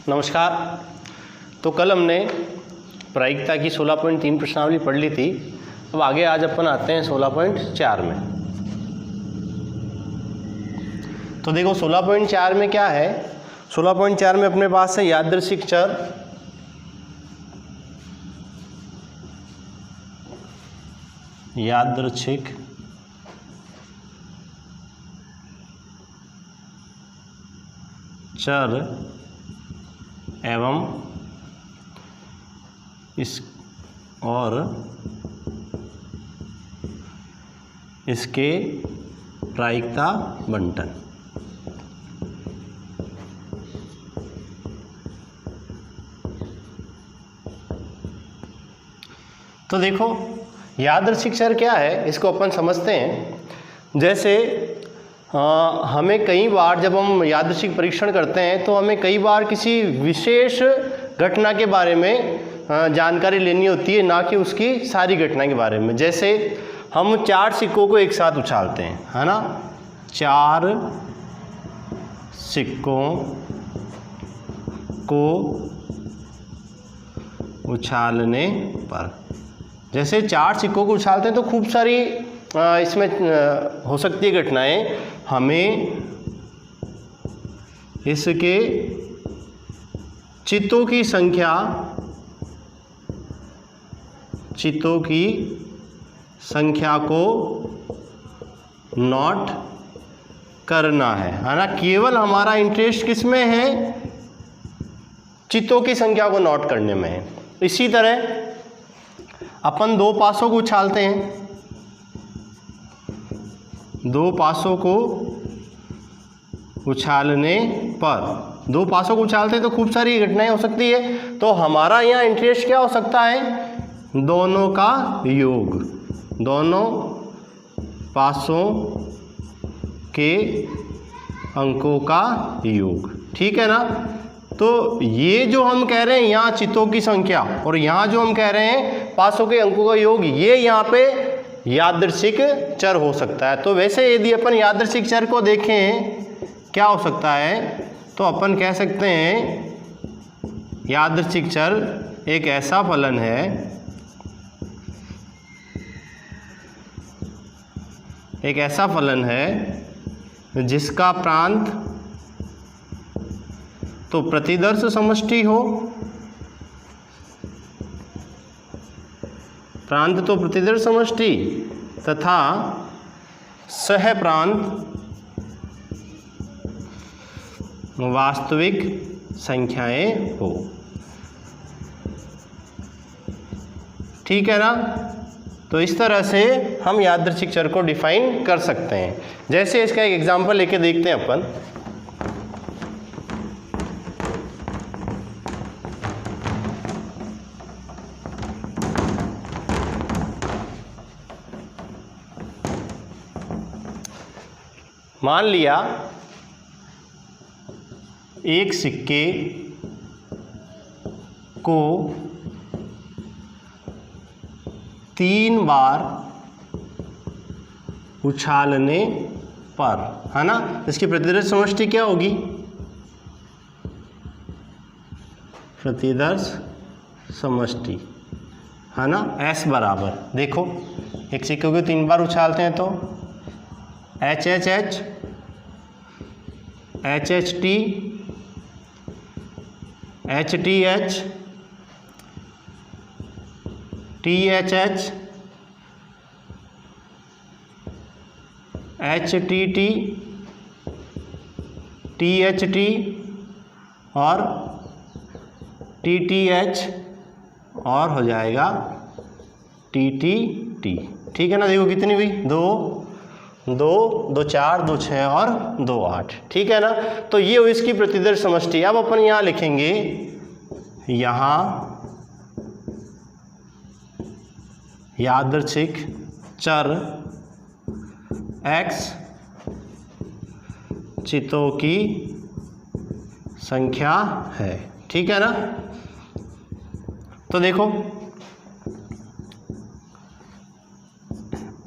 नमस्कार। तो कल हमने प्रायिकता की 16.3 प्रश्नावली पढ़ ली थी। अब आगे आज अपन आते हैं 16.4 में। तो देखो 16.4 में क्या है। 16.4 में अपने पास है यादृच्छिक चर, यादृच्छिक चर एवं इसके प्रायिकता बंटन। तो देखो यादृच्छिक चर क्या है, इसको अपन समझते हैं। जैसे हमें कई बार जब हम यादृच्छिक परीक्षण करते हैं तो हमें कई बार किसी विशेष घटना के बारे में जानकारी लेनी होती है, ना कि उसकी सारी घटना के बारे में। जैसे हम 4 सिक्कों को एक साथ उछालते हैं, है ना। 4 सिक्कों को उछालने पर, जैसे 4 सिक्कों को उछालते हैं तो खूब सारी इसमें हो सकती है घटनाएं। हमें इसके चित्तों की संख्या को नोट करना है ना। केवल हमारा इंटरेस्ट किस में है, चित्तों की संख्या को नोट करने में है। इसी तरह अपन 2 पासों को उछालते हैं। 2 पासों को उछालने पर, 2 पासों को उछालते हैं तो खूब सारी घटनाएं हो सकती है। तो हमारा यहाँ इंटरेस्ट क्या हो सकता है, दोनों का योग, दोनों पासों के अंकों का योग, ठीक है ना। तो ये जो हम कह रहे हैं यहाँ चित्तों की संख्या, और यहाँ जो हम कह रहे हैं पासों के अंकों का योग, ये यहाँ पे यादृच्छिक चर हो सकता है। तो वैसे यदि अपन यादृच्छिक चर को देखें क्या हो सकता है, तो अपन कह सकते हैं यादृच्छिक चर एक ऐसा फलन है जिसका प्रांत तो प्रतिदर्श समष्टि हो, प्रांत तो प्रतिदर्श समष्टि तथा सह प्रांत वास्तविक संख्याएं हो, ठीक है ना। तो इस तरह से हम यादृच्छिक चर को डिफाइन कर सकते हैं। जैसे इसका एक एग्जांपल लेके देखते हैं अपन। मान लिया एक सिक्के को 3 बार उछालने पर, है ना, इसकी प्रतिदर्श समष्टि क्या होगी, प्रतिदर्श समष्टि, है ना। S बराबर, देखो एक सिक्के को 3 बार उछालते हैं तो H H H H H T H T H T H H H T T T H T और T T H और हो जाएगा T T T, ठीक है ना। देखो कितनी हुई, 2 2 4 2 6 और 2 8, ठीक है ना। तो ये हुई इसकी प्रतिदर्श समष्टि। अब अपन यहाँ लिखेंगे, यहाँ यादृच्छिक चर x चित्तों की संख्या है, ठीक है ना। तो देखो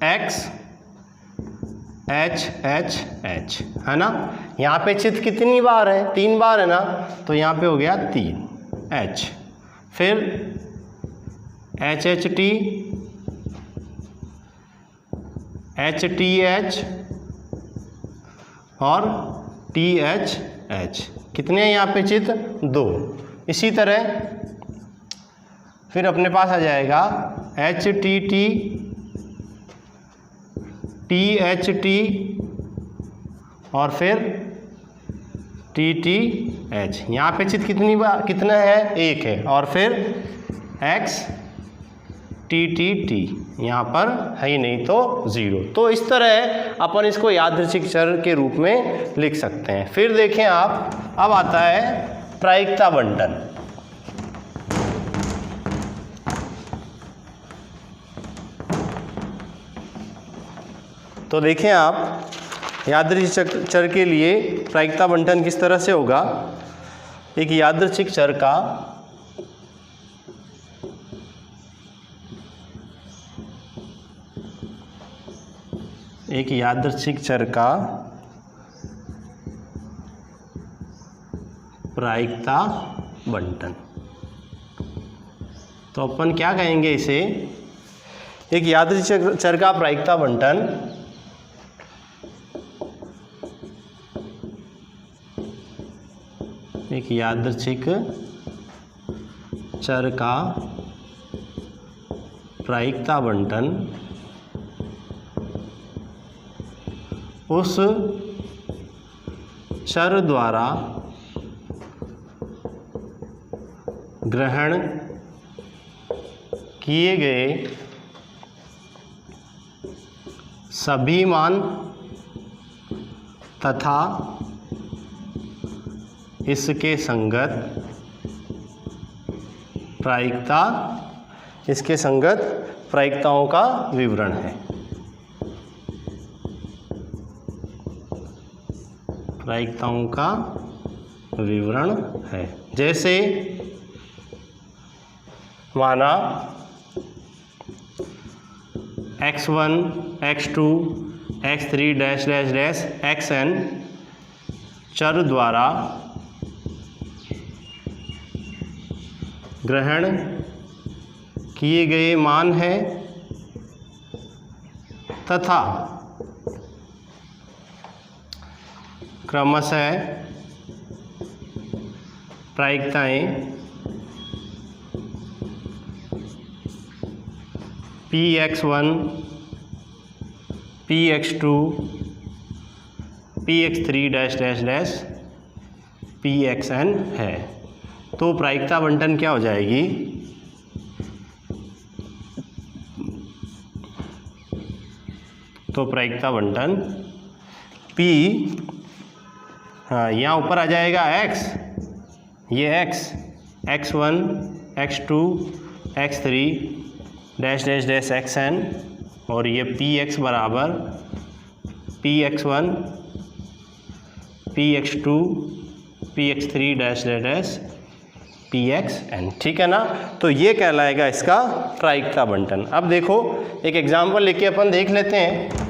x एच एच एच, है ना। यहाँ पे चित्त कितनी बार है, 3 बार है ना, तो यहाँ पे हो गया 3 एच। फिर H H T, H T H और टी एच एच, कितने हैं यहाँ पे चित्त, 2। इसी तरह फिर अपने पास आ जाएगा H T T, T H T और फिर टी टी एच। यहाँ पे चित्त कितनी बार, कितना है, 1 है। और फिर एक्स टी टी टी, यहाँ पर है ही नहीं तो 0। तो इस तरह अपन इसको यादृच्छिक चर के रूप में लिख सकते हैं। फिर देखें आप, अब आता है प्रायिकता बंटन। तो देखें आप, यादृच्छिक चर के लिए प्रायिकता बंटन किस तरह से होगा। एक यादृच्छिक चर का प्रायिकता बंटन। तो अपन क्या कहेंगे इसे, एक यादृच्छिक चर का प्रायिकता बंटन एक यादृच्छिक चर का प्रायिकता बंटन उस चर द्वारा ग्रहण किए गए सभी मान तथा इसके संगत प्रायिकता, इसके संगत प्रायिकताओं का विवरण है। प्रायिकताओं का विवरण है। जैसे माना x1, x2, x3 dash dash dash xn चर द्वारा ग्रहण किए गए मान है तथा क्रमशः प्रायिकताएं px1, px2, px3 dash dash dash pxn है। तो प्रायिकता बंटन क्या हो जाएगी, तो प्रायिकता बंटन p, हाँ यहाँ ऊपर आ जाएगा x, ये x, x1, x2, x3 dash dash dash xn और ये px बराबर px1, px2, px3 dash dash dash pxn, ठीक है ना। तो ये कहलाएगा इसका प्रायिकता बंटन। अब देखो एक एग्जाम्पल लेके अपन देख लेते हैं।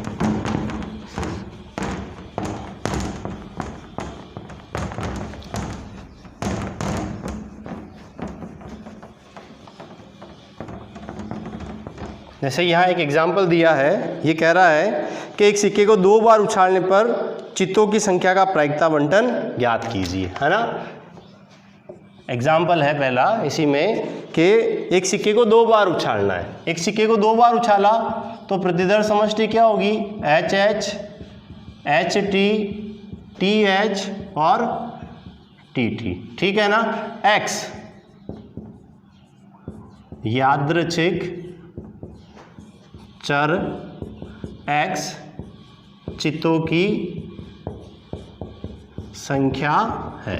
जैसे यहाँ एक एग्जाम्पल दिया है, ये कह रहा है कि एक सिक्के को 2 बार उछालने पर चित्तों की संख्या का प्रायिकता बंटन ज्ञात कीजिए, है ना। एग्जाम्पल है पहला इसी में कि एक सिक्के को 2 बार उछालना है। एक सिक्के को 2 बार उछाला तो प्रतिदर समष्टि क्या होगी, H H, H T, T H और टी टी, ठीक है ना। एक्स यादृच्छिक चर x चित्तों की संख्या है,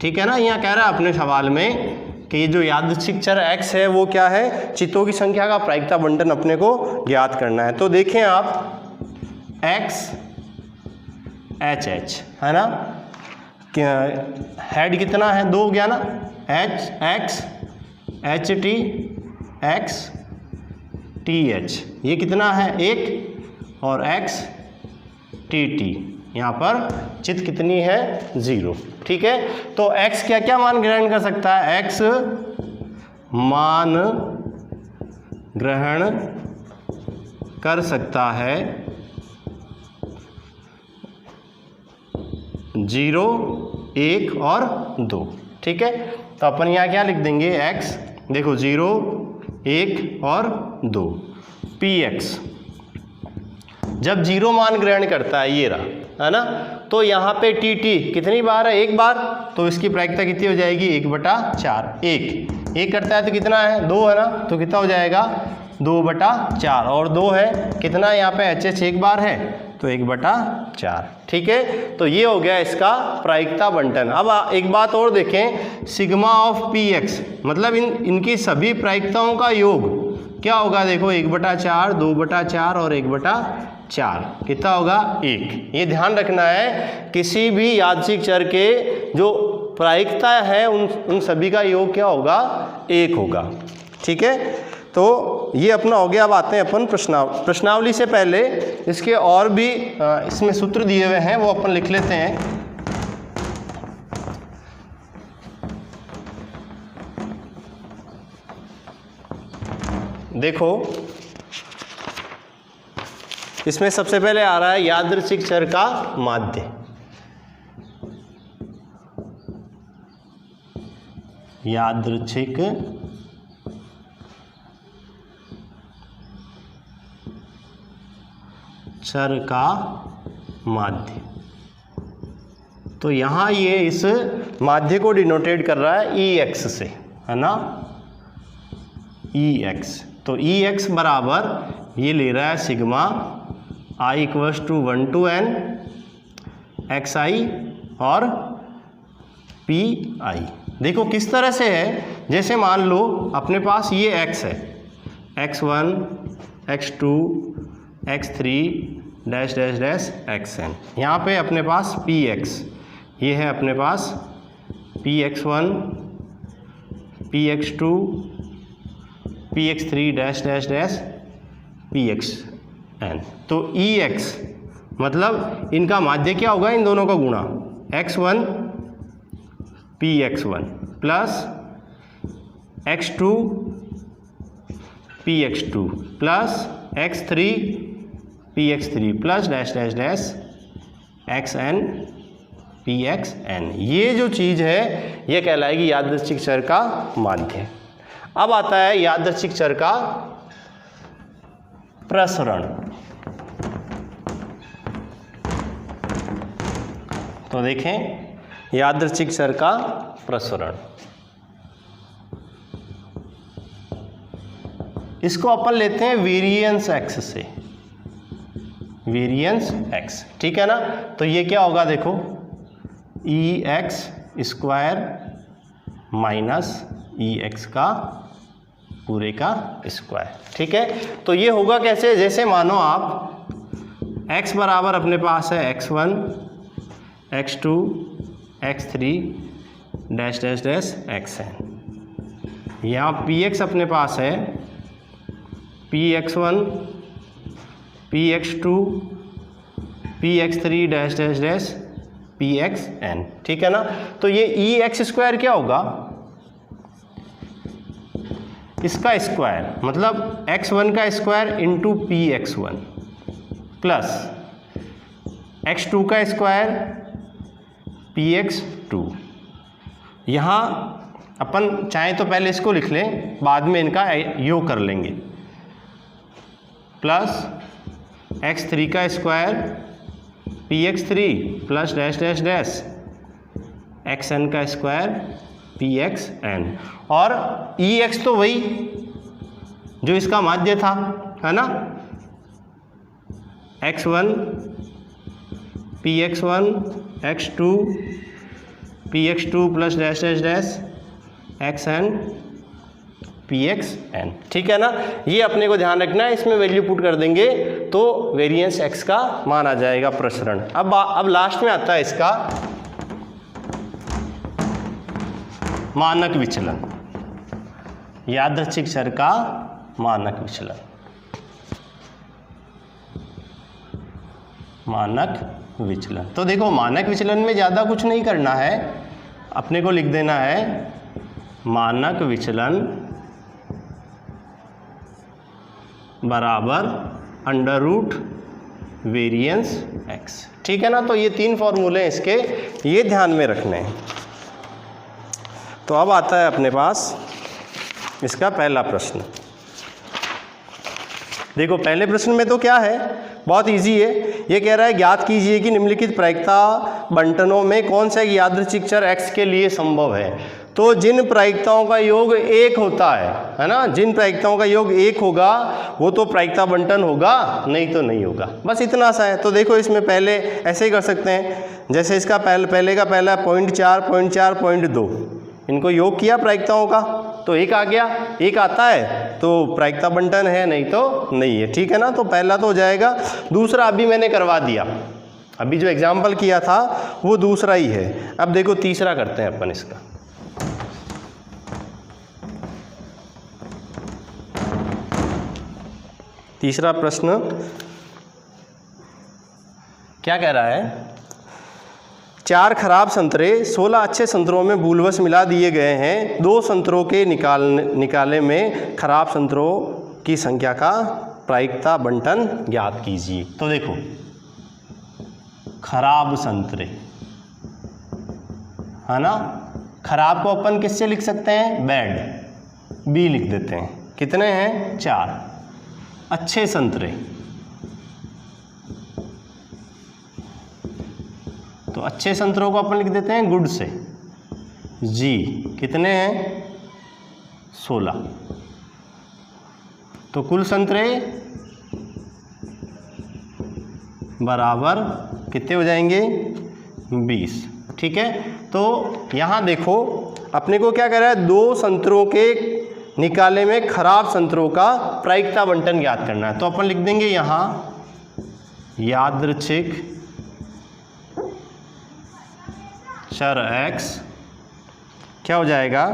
ठीक है ना। यहाँ कह रहा है अपने सवाल में कि ये जो यादृच्छिक चर x है वो क्या है, चित्तों की संख्या का प्रायिकता बंटन अपने को ज्ञात करना है। तो देखें आप x एच एच, है ना, हेड कितना है, 2 हो गया ना, H x H T x T H, ये कितना है 1 और x टी टी, यहाँ पर चित कितनी है 0, ठीक है। तो x क्या क्या मान ग्रहण कर सकता है, x मान ग्रहण कर सकता है 0, 1 और 2, ठीक है। तो अपन यहाँ क्या लिख देंगे, x देखो 0, 1 और 2, px जब 0 मान ग्रहण करता है, ये रहा, है ना, तो यहाँ पे टी टी कितनी बार है, 1 बार, तो इसकी प्रायिकता कितनी हो जाएगी 1/4, 1 करता है तो कितना है 2, है ना, तो कितना हो जाएगा 2/4, और 2 है कितना, यहाँ पे HH 1 बार है तो 1/4, ठीक है। तो ये हो गया इसका प्रायिकता बंटन। अब एक बात और देखें, सिग्मा ऑफ पी एक्स मतलब इनकी सभी प्रायिकताओं का योग क्या होगा, देखो 1/4, 2/4 और 1/4 कितना होगा 1। ये ध्यान रखना है, किसी भी यादृच्छिक चर के जो प्रायिकता है उन सभी का योग क्या होगा 1 होगा, ठीक है। तो ये अपना हो गया। अब आते हैं अपन प्रश्नावली से पहले इसके और भी इसमें सूत्र दिए हुए हैं, वो अपन लिख लेते हैं। देखो इसमें सबसे पहले आ रहा है यादृच्छिक चर का माध्य। यादृच्छिक चर का माध्य, तो यहाँ ये इस माध्य को डिनोटेट कर रहा है EX से, है ना, EX। तो EX बराबर ये ले रहा है sigma I = 1 to n xi और pi। देखो किस तरह से है, जैसे मान लो अपने पास ये x है, x1 x2 x3 dash dash dash xn, यहाँ पे अपने पास px, ये है अपने पास px1 px2 px3 dash dash dash pxn। तो ex मतलब इनका माध्य क्या होगा, इन दोनों का गुणा, x1 px1 plus x2 px2 plus x3 px3 plus dash dash dash xn pxn। ये जो चीज़ है ये कहलाएगी यादृच्छिक चर का माध्य। अब आता है यादृच्छिक चर का प्रसरण। तो देखें यादृच्छिक चर का प्रसरण, इसको अपन लेते हैं वेरिएंस x से, वेरिएंस x, ठीक है ना। तो ये क्या होगा, देखो EX² माइनस EX का पूरे का स्क्वायर, ठीक है। तो ये होगा कैसे, जैसे मानो आप x बराबर अपने पास है x1 x2 x3 dash dash dash xn, यहाँ px अपने पास है px1 px2 px3 dash dash dash pxn, ठीक है ना। तो ये EX² क्या होगा, इसका स्क्वायर मतलब x1 का square into px1 plus x2 का स्क्वायर px2। यहाँ अपन चाहें तो पहले इसको लिख लें, बाद में इनका योग कर लेंगे, प्लस x3 का square px3 plus dash dash dash xn का स्क्वायर pxn, और EX तो वही जो इसका माध्य था, है ना, x1 px1 x2 px2 plus dash dash dash xn pxn, ठीक है ना। ये अपने को ध्यान रखना है, इसमें वैल्यू पुट कर देंगे तो वेरिएंस x का मान आ जाएगा प्रसरण। अब लास्ट में आता है इसका मानक विचलन, यादृच्छिक चर का मानक विचलन। मानक विचलन। तो देखो मानक विचलन में ज़्यादा कुछ नहीं करना है, अपने को लिख देना है मानक विचलन बराबर अंडर रूट वेरिएंस एक्स। ठीक है ना। तो ये 3 फॉर्मूले इसके, ये ध्यान में रखने हैं। तो अब आता है अपने पास इसका पहला प्रश्न। देखो पहले प्रश्न में तो क्या है, बहुत इजी है। ये कह रहा है ज्ञात कीजिए कि निम्नलिखित प्रायिकता बंटनों में कौन सा यादृच्छिक चर x के लिए संभव है। तो जिन प्रायिकताओं का योग 1 होता है ना, जिन प्रायिकताओं का योग 1 होगा वो तो प्रायिकता बंटन होगा, नहीं तो नहीं होगा। बस इतना सा है। तो देखो इसमें पहले ऐसे ही कर सकते हैं, जैसे इसका पहले का पहला 0.4 0.4 0.2, इनको योग किया प्रायिकताओं का तो 1 आ गया। 1 आता है तो प्रायिकता बंटन है, नहीं तो नहीं है। ठीक है ना। तो पहला तो हो जाएगा। दूसरा अभी मैंने करवा दिया, अभी जो एग्जाम्पल किया था वो दूसरा ही है। अब देखो तीसरा करते हैं अपन इसका। तीसरा प्रश्न क्या कह रहा है, 4 खराब संतरे 16 अच्छे संतरों में भूलवश मिला दिए गए हैं। 2 संतरों के निकाले में खराब संतरों की संख्या का प्रायिकता बंटन ज्ञात कीजिए। तो देखो खराब संतरे है ना, खराब को अपन किससे लिख सकते हैं, बैड, बी लिख देते हैं। कितने हैं, 4। अच्छे संतरे, तो अच्छे संतरों को अपन लिख देते हैं गुड से, जी। कितने हैं, 16। तो कुल संतरे बराबर कितने हो जाएंगे, 20। ठीक है। तो यहाँ देखो अपने को क्या कह रहा है, 2 संतरों के निकाले में खराब संतरों का प्रायिकता बंटन ज्ञात करना है। तो अपन लिख देंगे यहाँ यादृच्छिक चर x क्या हो जाएगा,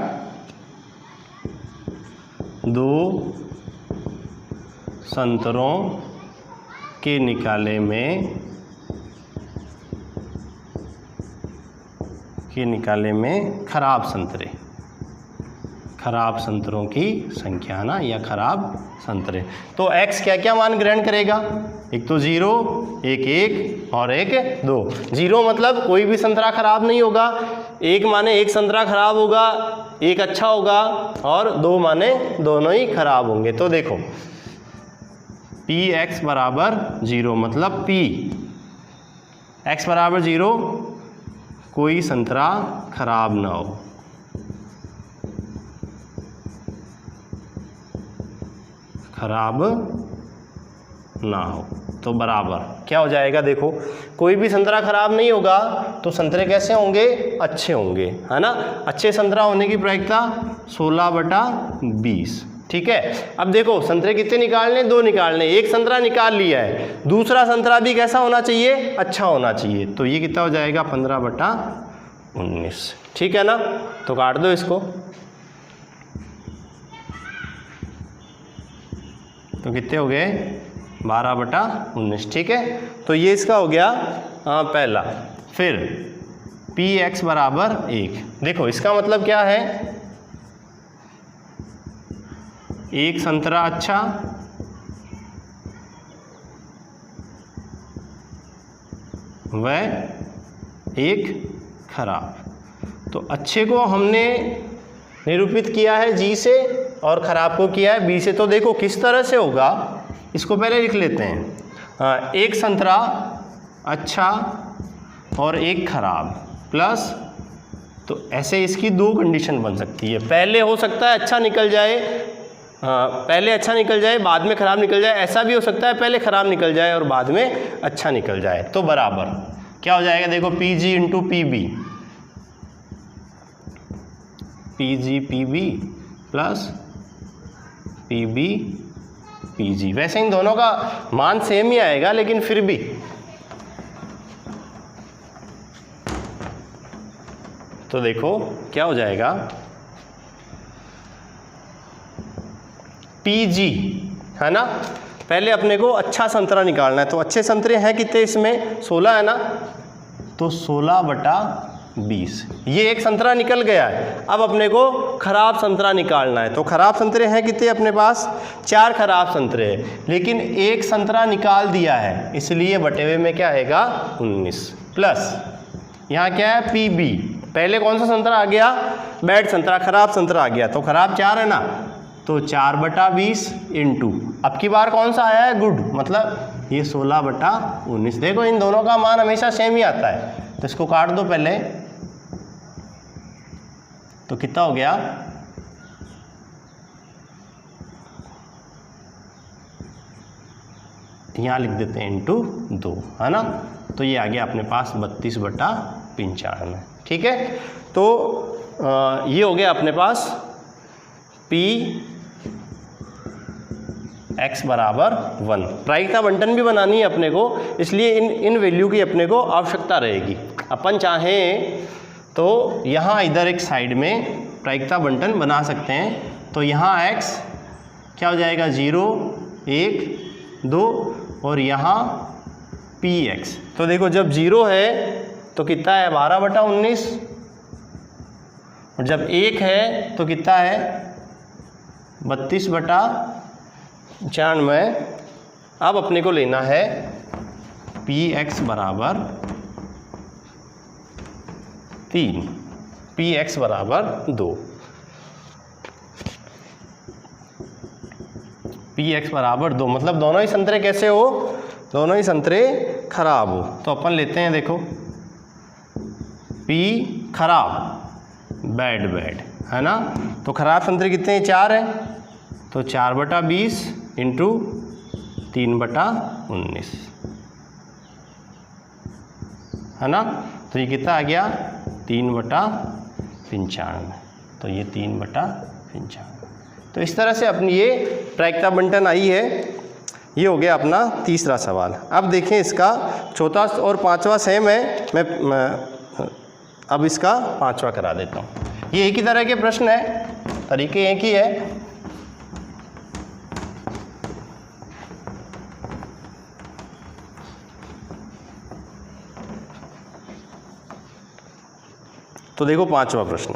2 संतरों के निकाले में खराब संतरों की संख्या ना, या खराब संतरे। तो x क्या क्या मान ग्रहण करेगा, एक तो 0, एक 1 और एक 2। 0 मतलब कोई भी संतरा खराब नहीं होगा, 1 माने 1 संतरा खराब होगा, 1 अच्छा होगा, और 2 माने दोनों ही खराब होंगे। तो देखो Px बराबर 0 मतलब P x बराबर 0, कोई संतरा खराब ना हो। खराब ना हो तो बराबर क्या हो जाएगा, देखो कोई भी संतरा खराब नहीं होगा तो संतरे कैसे होंगे, अच्छे होंगे, है ना। अच्छे संतरा होने की प्रायिकता 16/20। ठीक है। अब देखो संतरे कितने निकालने, 2 निकालने, एक संतरा निकाल लिया है, दूसरा संतरा भी कैसा होना चाहिए, अच्छा होना चाहिए। तो ये कितना हो जाएगा, 15/19। ठीक है ना। तो काट दो इसको, तो कितने हो गए, 12/19। ठीक है। तो ये इसका हो गया पहला। फिर Px बराबर 1। देखो इसका मतलब क्या है, 1 संतरा अच्छा, व 1 खराब। तो अच्छे को हमने निरूपित किया है G से और ख़राब को किया है B से। तो देखो किस तरह से होगा, इसको पहले लिख लेते हैं। 1 संतरा अच्छा और 1 खराब प्लस, तो ऐसे इसकी 2 कंडीशन बन सकती है। पहले हो सकता है अच्छा निकल जाए, पहले अच्छा निकल जाए बाद में ख़राब निकल जाए, ऐसा भी हो सकता है पहले ख़राब निकल जाए और बाद में अच्छा निकल जाए। तो बराबर क्या हो जाएगा, देखो PG into PB, PG plus PG। वैसे इन दोनों का मान सेम ही आएगा, लेकिन फिर भी तो देखो क्या हो जाएगा, PG है ना, पहले अपने को अच्छा संतरा निकालना है। तो अच्छे संतरे हैं कितने इसमें, 16 है ना, तो 16/20 ये एक संतरा निकल गया है। अब अपने को खराब संतरा निकालना है। तो खराब संतरे हैं कितने अपने पास, 4 खराब संतरे हैं, लेकिन एक संतरा निकाल दिया है, इसलिए बटे हुए में क्या आएगा 19 प्लस यहाँ क्या है PB। पहले कौन सा संतरा आ गया, बैड संतरा, खराब संतरा आ गया, तो खराब 4 है ना, तो 4/20 इंटू अब की बार कौन सा आया है, गुड, मतलब ये 16/19। देखो इन दोनों का मान हमेशा सेम ही आता है, तो इसको काट दो पहले, तो कितना हो गया, यहाँ लिख देते हैं इंटू 2, है ना, तो ये आ गया अपने पास 32/95। ठीक है, तो ये हो गया अपने पास Px बराबर 1। प्रायिकता बंटन भी बनानी है अपने को, इसलिए इन वैल्यू की अपने को आवश्यकता रहेगी। अपन चाहें तो यहाँ इधर एक साइड में प्रायिकता बंटन बना सकते हैं। तो यहाँ x क्या हो जाएगा 0, 1, 2 और यहाँ Px। तो देखो जब 0 है तो कितना है 12/19 और जब 1 है तो कितना है 32/94। अब अपने को लेना है Px बराबर 3, Px बराबर 2, Px बराबर 2, मतलब दोनों ही संतरे कैसे हो, दोनों ही संतरे खराब हो। तो अपन लेते हैं, देखो P खराब, बैड है ना, तो खराब संतरे कितने हैं 4 है, तो 4/20 इंटू 3/19, है ना, तो ये कितना आ गया 3/95, तो ये 3/95। तो इस तरह से अपनी ये प्रायिकता बंटन आई है। ये हो गया अपना तीसरा सवाल। अब देखें इसका चौथा और पांचवा सेम है, मैं अब इसका पांचवा करा देता हूँ। ये एक ही तरह के प्रश्न है, तरीके एक ही है। तो देखो पांचवा प्रश्न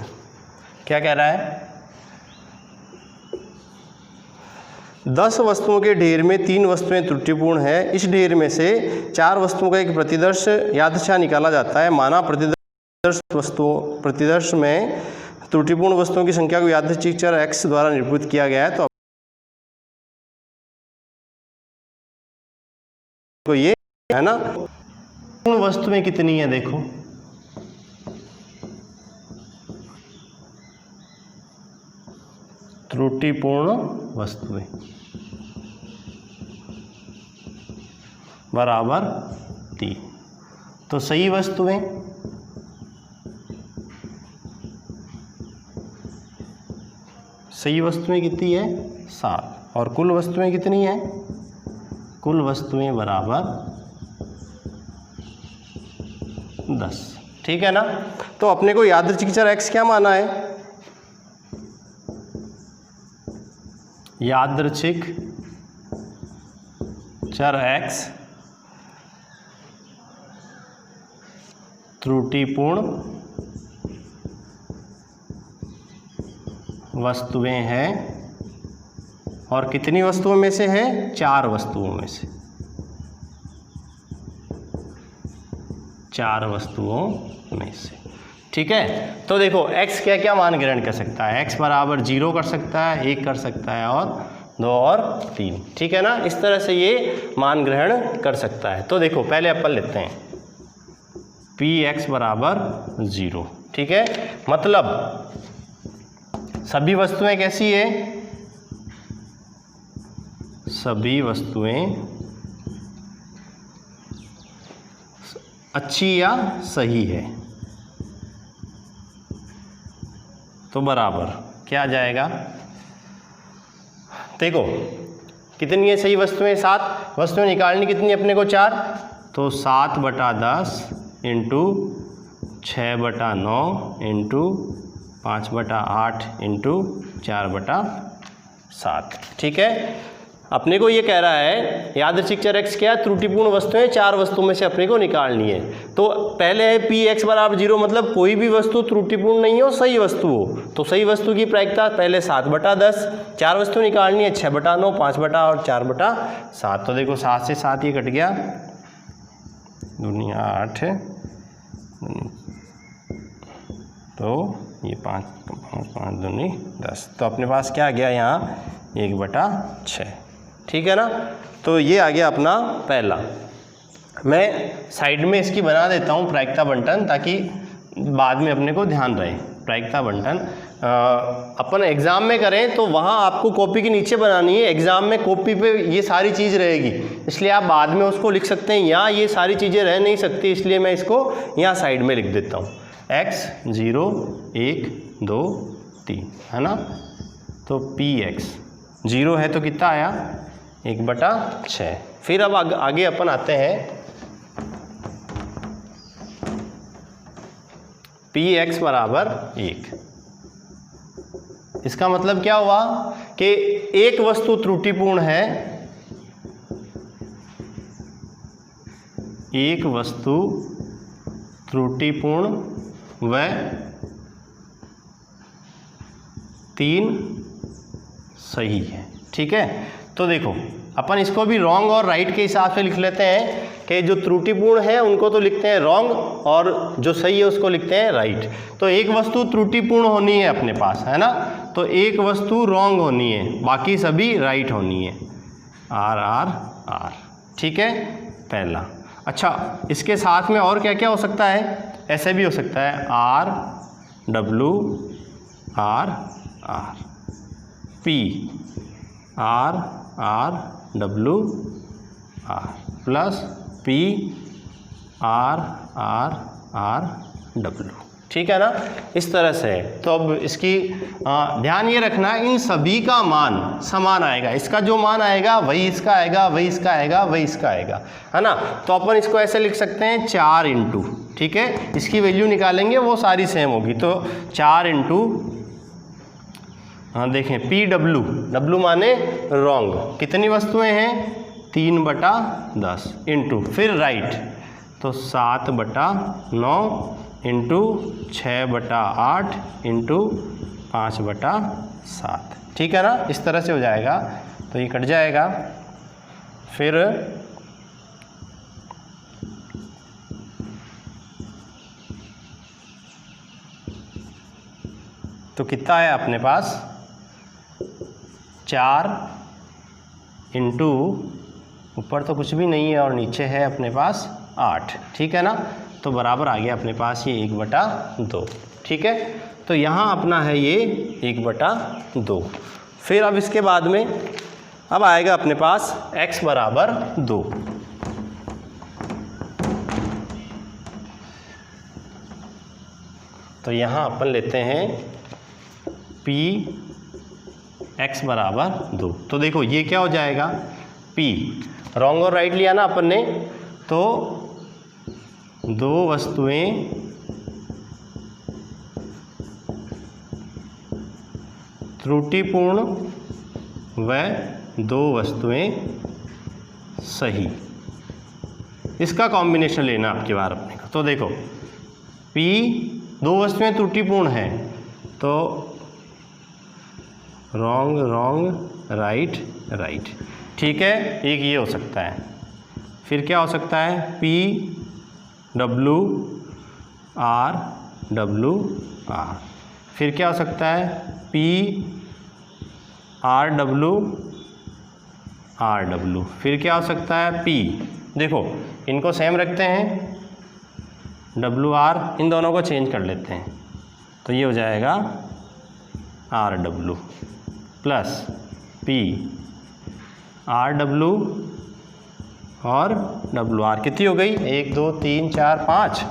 क्या कह रहा है, 10 वस्तुओं के ढेर में 3 वस्तुएं त्रुटिपूर्ण है। इस ढेर में से 4 वस्तुओं का एक प्रतिदर्श यादृच्छा निकाला जाता है। माना प्रतिदर्श में त्रुटिपूर्ण वस्तुओं की संख्या को यादृच्छिक चर x द्वारा निरूपित किया गया है। तो ये है ना, पूर्ण वस्तुएं कितनी है, देखो त्रुटिपूर्ण वस्तुएं बराबर 3। तो सही वस्तुएं कितनी है 7 और कुल वस्तुएं कितनी है, कुल वस्तुएं बराबर 10। ठीक है ना, तो अपने को यादृच्छिक चर x क्या माना है, यादृच्छिक चर x त्रुटिपूर्ण वस्तुएं हैं और कितनी वस्तुओं में से है, 4 वस्तुओं में से, 4 वस्तुओं में से। ठीक है, तो देखो x क्या क्या मान ग्रहण कर सकता है, x बराबर 0 कर सकता है, 1 कर सकता है और 2 और 3। ठीक है ना, इस तरह से ये मान ग्रहण कर सकता है। तो देखो पहले अपन लेते हैं Px बराबर 0। ठीक है, मतलब सभी वस्तुएं कैसी है, सभी वस्तुएं अच्छी या सही है। तो बराबर क्या आ जाएगा, देखो कितनी है सही वस्तुएं, 7 वस्तुएं निकालनी कितनी अपने को 4, तो 7/10 इंटू 6/9 इंटू 5/8 इंटू 4/7। ठीक है, अपने को ये कह रहा है यादृच्छिक चर x क्या है, त्रुटिपूर्ण वस्तुएं 4 वस्तुओं में से अपने को निकालनी है। तो पहले है पी एक्स बराबर 0, मतलब कोई भी वस्तु त्रुटिपूर्ण नहीं हो, सही वस्तु हो। तो सही वस्तु की प्रायिकता पहले 7/10, 4 वस्तु निकालनी है 6/9, 5 और 4/7। तो देखो 7 से 7 ये कट गया, दुनिया 8, तो ये 5 दूनी 10, तो अपने पास क्या आ गया यहाँ 1/6, ठीक है ना। तो ये आ गया अपना पहला। मैं साइड में इसकी बना देता हूँ प्रायिकता बंटन, ताकि बाद में अपने को ध्यान रहे। प्रायिकता बंटन अपन एग्ज़ाम में करें तो वहाँ आपको कॉपी के नीचे बनानी है, एग्ज़ाम में कॉपी पे ये सारी चीज़ रहेगी, इसलिए आप बाद में उसको लिख सकते हैं। यहाँ ये सारी चीज़ें रह नहीं सकती, इसलिए मैं इसको यहाँ साइड में लिख देता हूँ। x 0 1 2 3 है ना। तो px 0 है तो कितना आया 1/6। फिर अब आगे अपन आते हैं px बराबर 1। इसका मतलब क्या हुआ कि एक वस्तु त्रुटिपूर्ण है, एक वस्तु त्रुटिपूर्ण व 3 सही है, ठीक है। तो देखो अपन इसको भी रॉन्ग और राइट के हिसाब से लिख लेते हैं कि जो त्रुटिपूर्ण है उनको तो लिखते हैं रॉन्ग और जो सही है उसको लिखते हैं राइट। तो एक वस्तु त्रुटिपूर्ण होनी है अपने पास, है ना, तो एक वस्तु रॉन्ग होनी है, बाकी सभी राइट होनी है। R, ठीक है, पहला। अच्छा, इसके साथ में और क्या क्या हो सकता है, ऐसे भी हो सकता है R P R plus P R ठीक है ना, इस तरह से। तो अब इसकी ध्यान ये रखना, इन सभी का मान समान आएगा। इसका जो मान आएगा वही इसका आएगा, वही इसका आएगा, वही इसका आएगा, है ना। तो अपन इसको ऐसे लिख सकते हैं 4 इंटू, ठीक है, इसकी वैल्यू निकालेंगे वो सारी सेम होगी। तो 4 इंटू, हाँ देखें PW माने रॉन्ग, कितनी वस्तुएं हैं 3/10 इंटू, फिर राइट तो 7/9 इंटू 6/8 इंटू 5/7, ठीक है ना। इस तरह से हो जाएगा, तो ये कट जाएगा। फिर तो कितना है अपने पास 4 इंटू, ऊपर तो कुछ भी नहीं है और नीचे है अपने पास 8, ठीक है ना। तो बराबर आ गया अपने पास ये 1/2, ठीक है। तो यहाँ अपना है ये 1/2। फिर अब इसके बाद में अब आएगा अपने पास x बराबर 2। तो यहाँ अपन लेते हैं p x बराबर 2। तो देखो ये क्या हो जाएगा, p रॉन्ग और राइट लिया ना अपन ने, तो दो वस्तुएं त्रुटिपूर्ण व 2 वस्तुएं सही, इसका कॉम्बिनेशन लेना आपकी बार अपने का। तो देखो P 2 वस्तुएं त्रुटिपूर्ण है, तो रॉन्ग राइट, ठीक है, एक ये हो सकता है। फिर क्या हो सकता है PW R, फिर क्या हो सकता है PRW, फिर क्या हो सकता है P, देखो इनको सेम रखते हैं, WR, इन दोनों को चेंज कर लेते हैं, तो ये हो जाएगा RW प्लस PRW और WR, कितनी हो गई 1 2 3 4 5,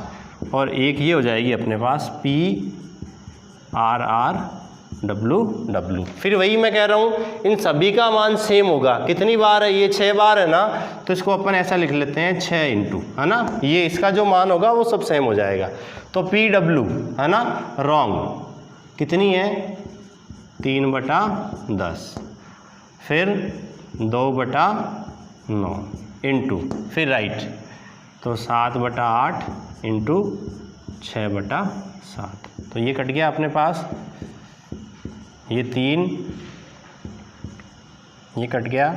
और एक ये हो जाएगी अपने पास PRW। फिर वही मैं कह रहा हूँ, इन सभी का मान सेम होगा। कितनी बार है ये 6 बार है ना, तो इसको अपन ऐसा लिख लेते हैं 6 इंटू, है ना, ये इसका जो मान होगा वो सब सेम हो जाएगा। तो PW है ना रॉन्ग, कितनी है 3/10, फिर 2/9 इंटू फिर राइट, तो 7/8 इंटू 6/7। तो ये कट गया अपने पास, ये 3, ये कट गया।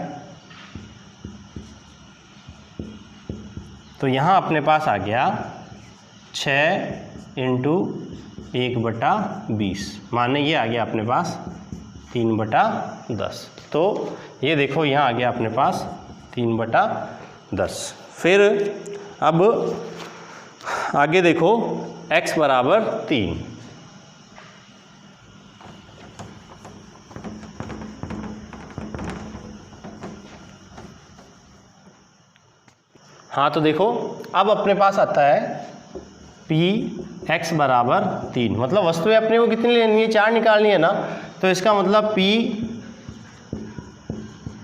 तो यहाँ अपने पास आ गया 6 इंटू 1/20, माने ये आ गया अपने पास 3/10। तो ये देखो यहाँ आ गया अपने पास 3/10। फिर अब आगे देखो x बराबर 3। हाँ तो देखो अब अपने पास आता है पी एक्स बराबर 3, मतलब वस्तुएं अपने को कितनी लेनी है, 4 निकालनी है ना। तो इसका मतलब पी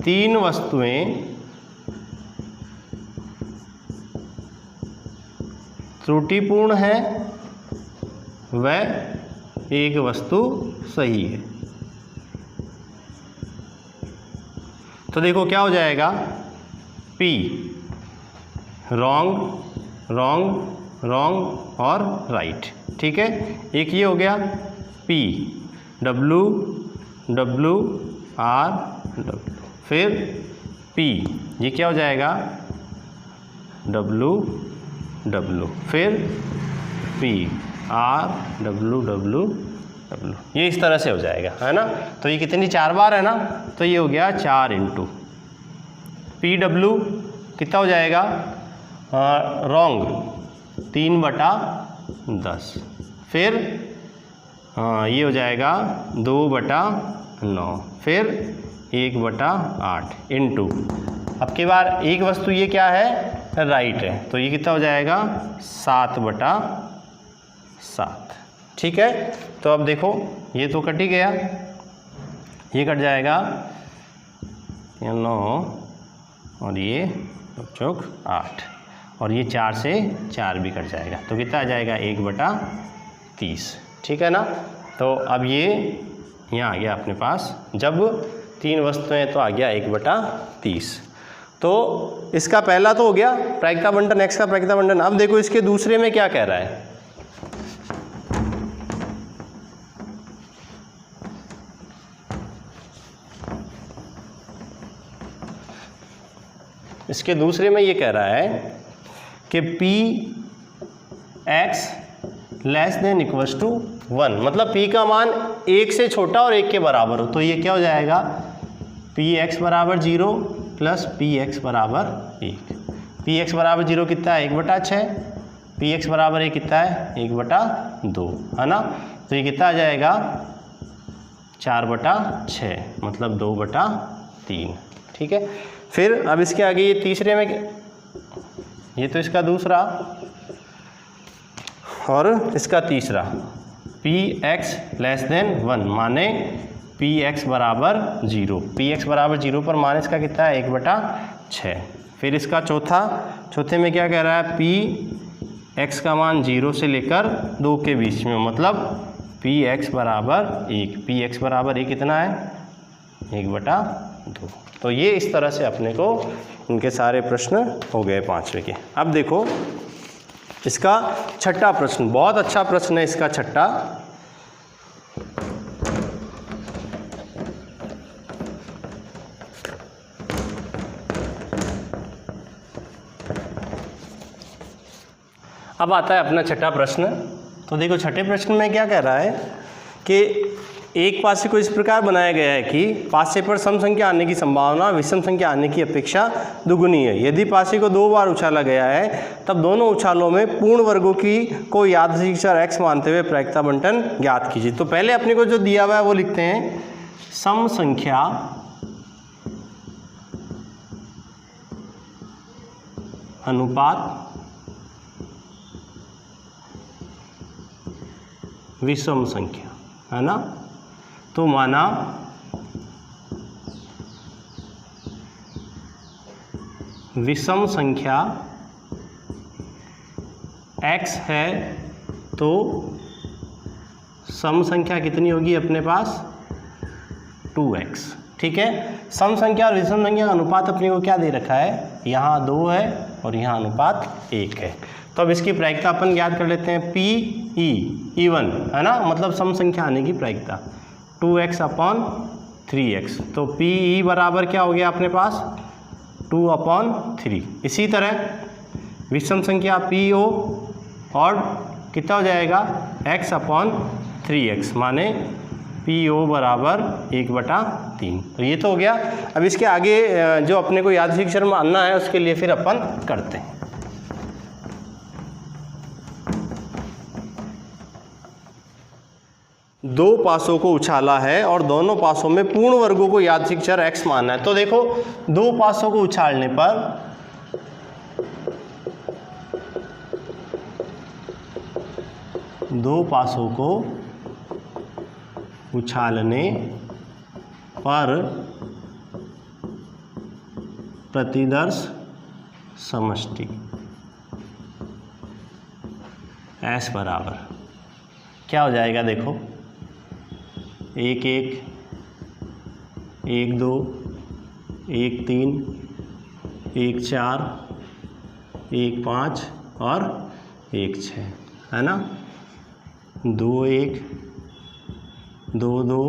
3 वस्तुएं त्रुटिपूर्ण है व एक वस्तु सही है। तो देखो क्या हो जाएगा, पी रॉन्ग रॉन्ग रॉन्ग और राइट, ठीक है। एक ये हो गया P W W R W, फिर पी ये क्या हो जाएगा डब्लू डब्लू, फिर P R W W W, ये इस तरह से हो जाएगा, है ना। तो ये कितनी 4 बार है ना, तो ये हो गया 4 इंटू पी डब्लू कितना हो जाएगा रॉन्ग 3/10, फिर ये हो जाएगा 2/9, फिर 1/8 इंटू अब की बार एक वस्तु ये क्या है राइट है, तो ये कितना हो जाएगा 7/7, ठीक है। तो अब देखो ये तो कट ही गया, ये कट जाएगा 9 और ये चौक 8 और ये 4 से 4 भी कट जाएगा, तो कितना आ जाएगा 1/30, ठीक है ना। तो अब ये यहाँ आ गया अपने पास, जब 3 वस्तुएं तो आ गया 1/30। तो इसका पहला तो हो गया प्रायिकता बंटन, x का प्रायिकता बंटन। अब देखो इसके दूसरे में क्या कह रहा है, इसके दूसरे में ये कह रहा है कि P X less than equals to 1, मतलब p का मान 1 से छोटा और 1 के बराबर हो। तो ये क्या हो जाएगा पी एक्स बराबर 0 प्लस पी एक्स बराबर 1। पी एक्स बराबर 0 कितना है 1/6, पी एक्स बराबर 1 कितना है 1/2, है ना। तो ये कितना आ जाएगा 4/6, मतलब 2/3, ठीक है। फिर अब इसके आगे ये तीसरे में, ये तो इसका दूसरा और इसका तीसरा, पी एक्स लेस देन 1 माने पी एक्स बराबर 0, पी एक्स बराबर 0 पर मान इसका कितना है 1/6। फिर इसका चौथे में क्या कह रहा है पी एक्स का मान 0 से लेकर 2 के बीच में, मतलब पी एक्स बराबर 1, पी एक्स बराबर 1 कितना है 1/2। तो ये इस तरह से अपने को इनके सारे प्रश्न हो गए 5वें के। अब देखो इसका छठा प्रश्न, बहुत अच्छा प्रश्न है इसका छठा। अब आता है अपना छठा प्रश्न। तो देखो छठे प्रश्न में क्या कह रहा है कि एक पासे को इस प्रकार बनाया गया है कि पासे पर सम संख्या आने की संभावना विषम संख्या आने की अपेक्षा दुगुनी है। यदि पासे को 2 बार उछाला गया है तब दोनों उछालों में पूर्ण वर्गों की को यादृच्छिक चर x मानते हुए प्रायिकता बंटन ज्ञात कीजिए। तो पहले अपने को जो दिया हुआ है वो लिखते हैं सम संख्या अनुपात विषम संख्या, है ना। तो माना विषम संख्या x है तो सम संख्या कितनी होगी अपने पास 2x, ठीक है। सम संख्या और विषम संख्या का अनुपात अपने को क्या दे रखा है, यहाँ 2 है और यहाँ अनुपात 1 है। तो अब इसकी प्रायिकता अपन याद कर लेते हैं, पी ई इवन है ना, मतलब सम संख्या आने की प्रायिकता 2x/3x। तो पी ई बराबर क्या हो गया अपने पास 2/3। इसी तरह विषम संख्या पी ओ और कितना हो जाएगा x/3x, माने पी ओ बराबर 1/3। तो ये तो हो गया। अब इसके आगे जो अपने को यादृच्छिक अक्षर मानना है उसके लिए फिर अपन करते हैं। दो पासों को उछाला है और दोनों पासों में पूर्ण वर्गों को यादृच्छिक अक्षर x मानना है। तो देखो दो पासों को उछालने पर दो पासों को उछालने पर प्रतिदर्श समष्टि S बराबर क्या हो जाएगा, देखो 1 1 1 2 1 3 1 4 1 5 और 1 6 है ना। 2 1 2 2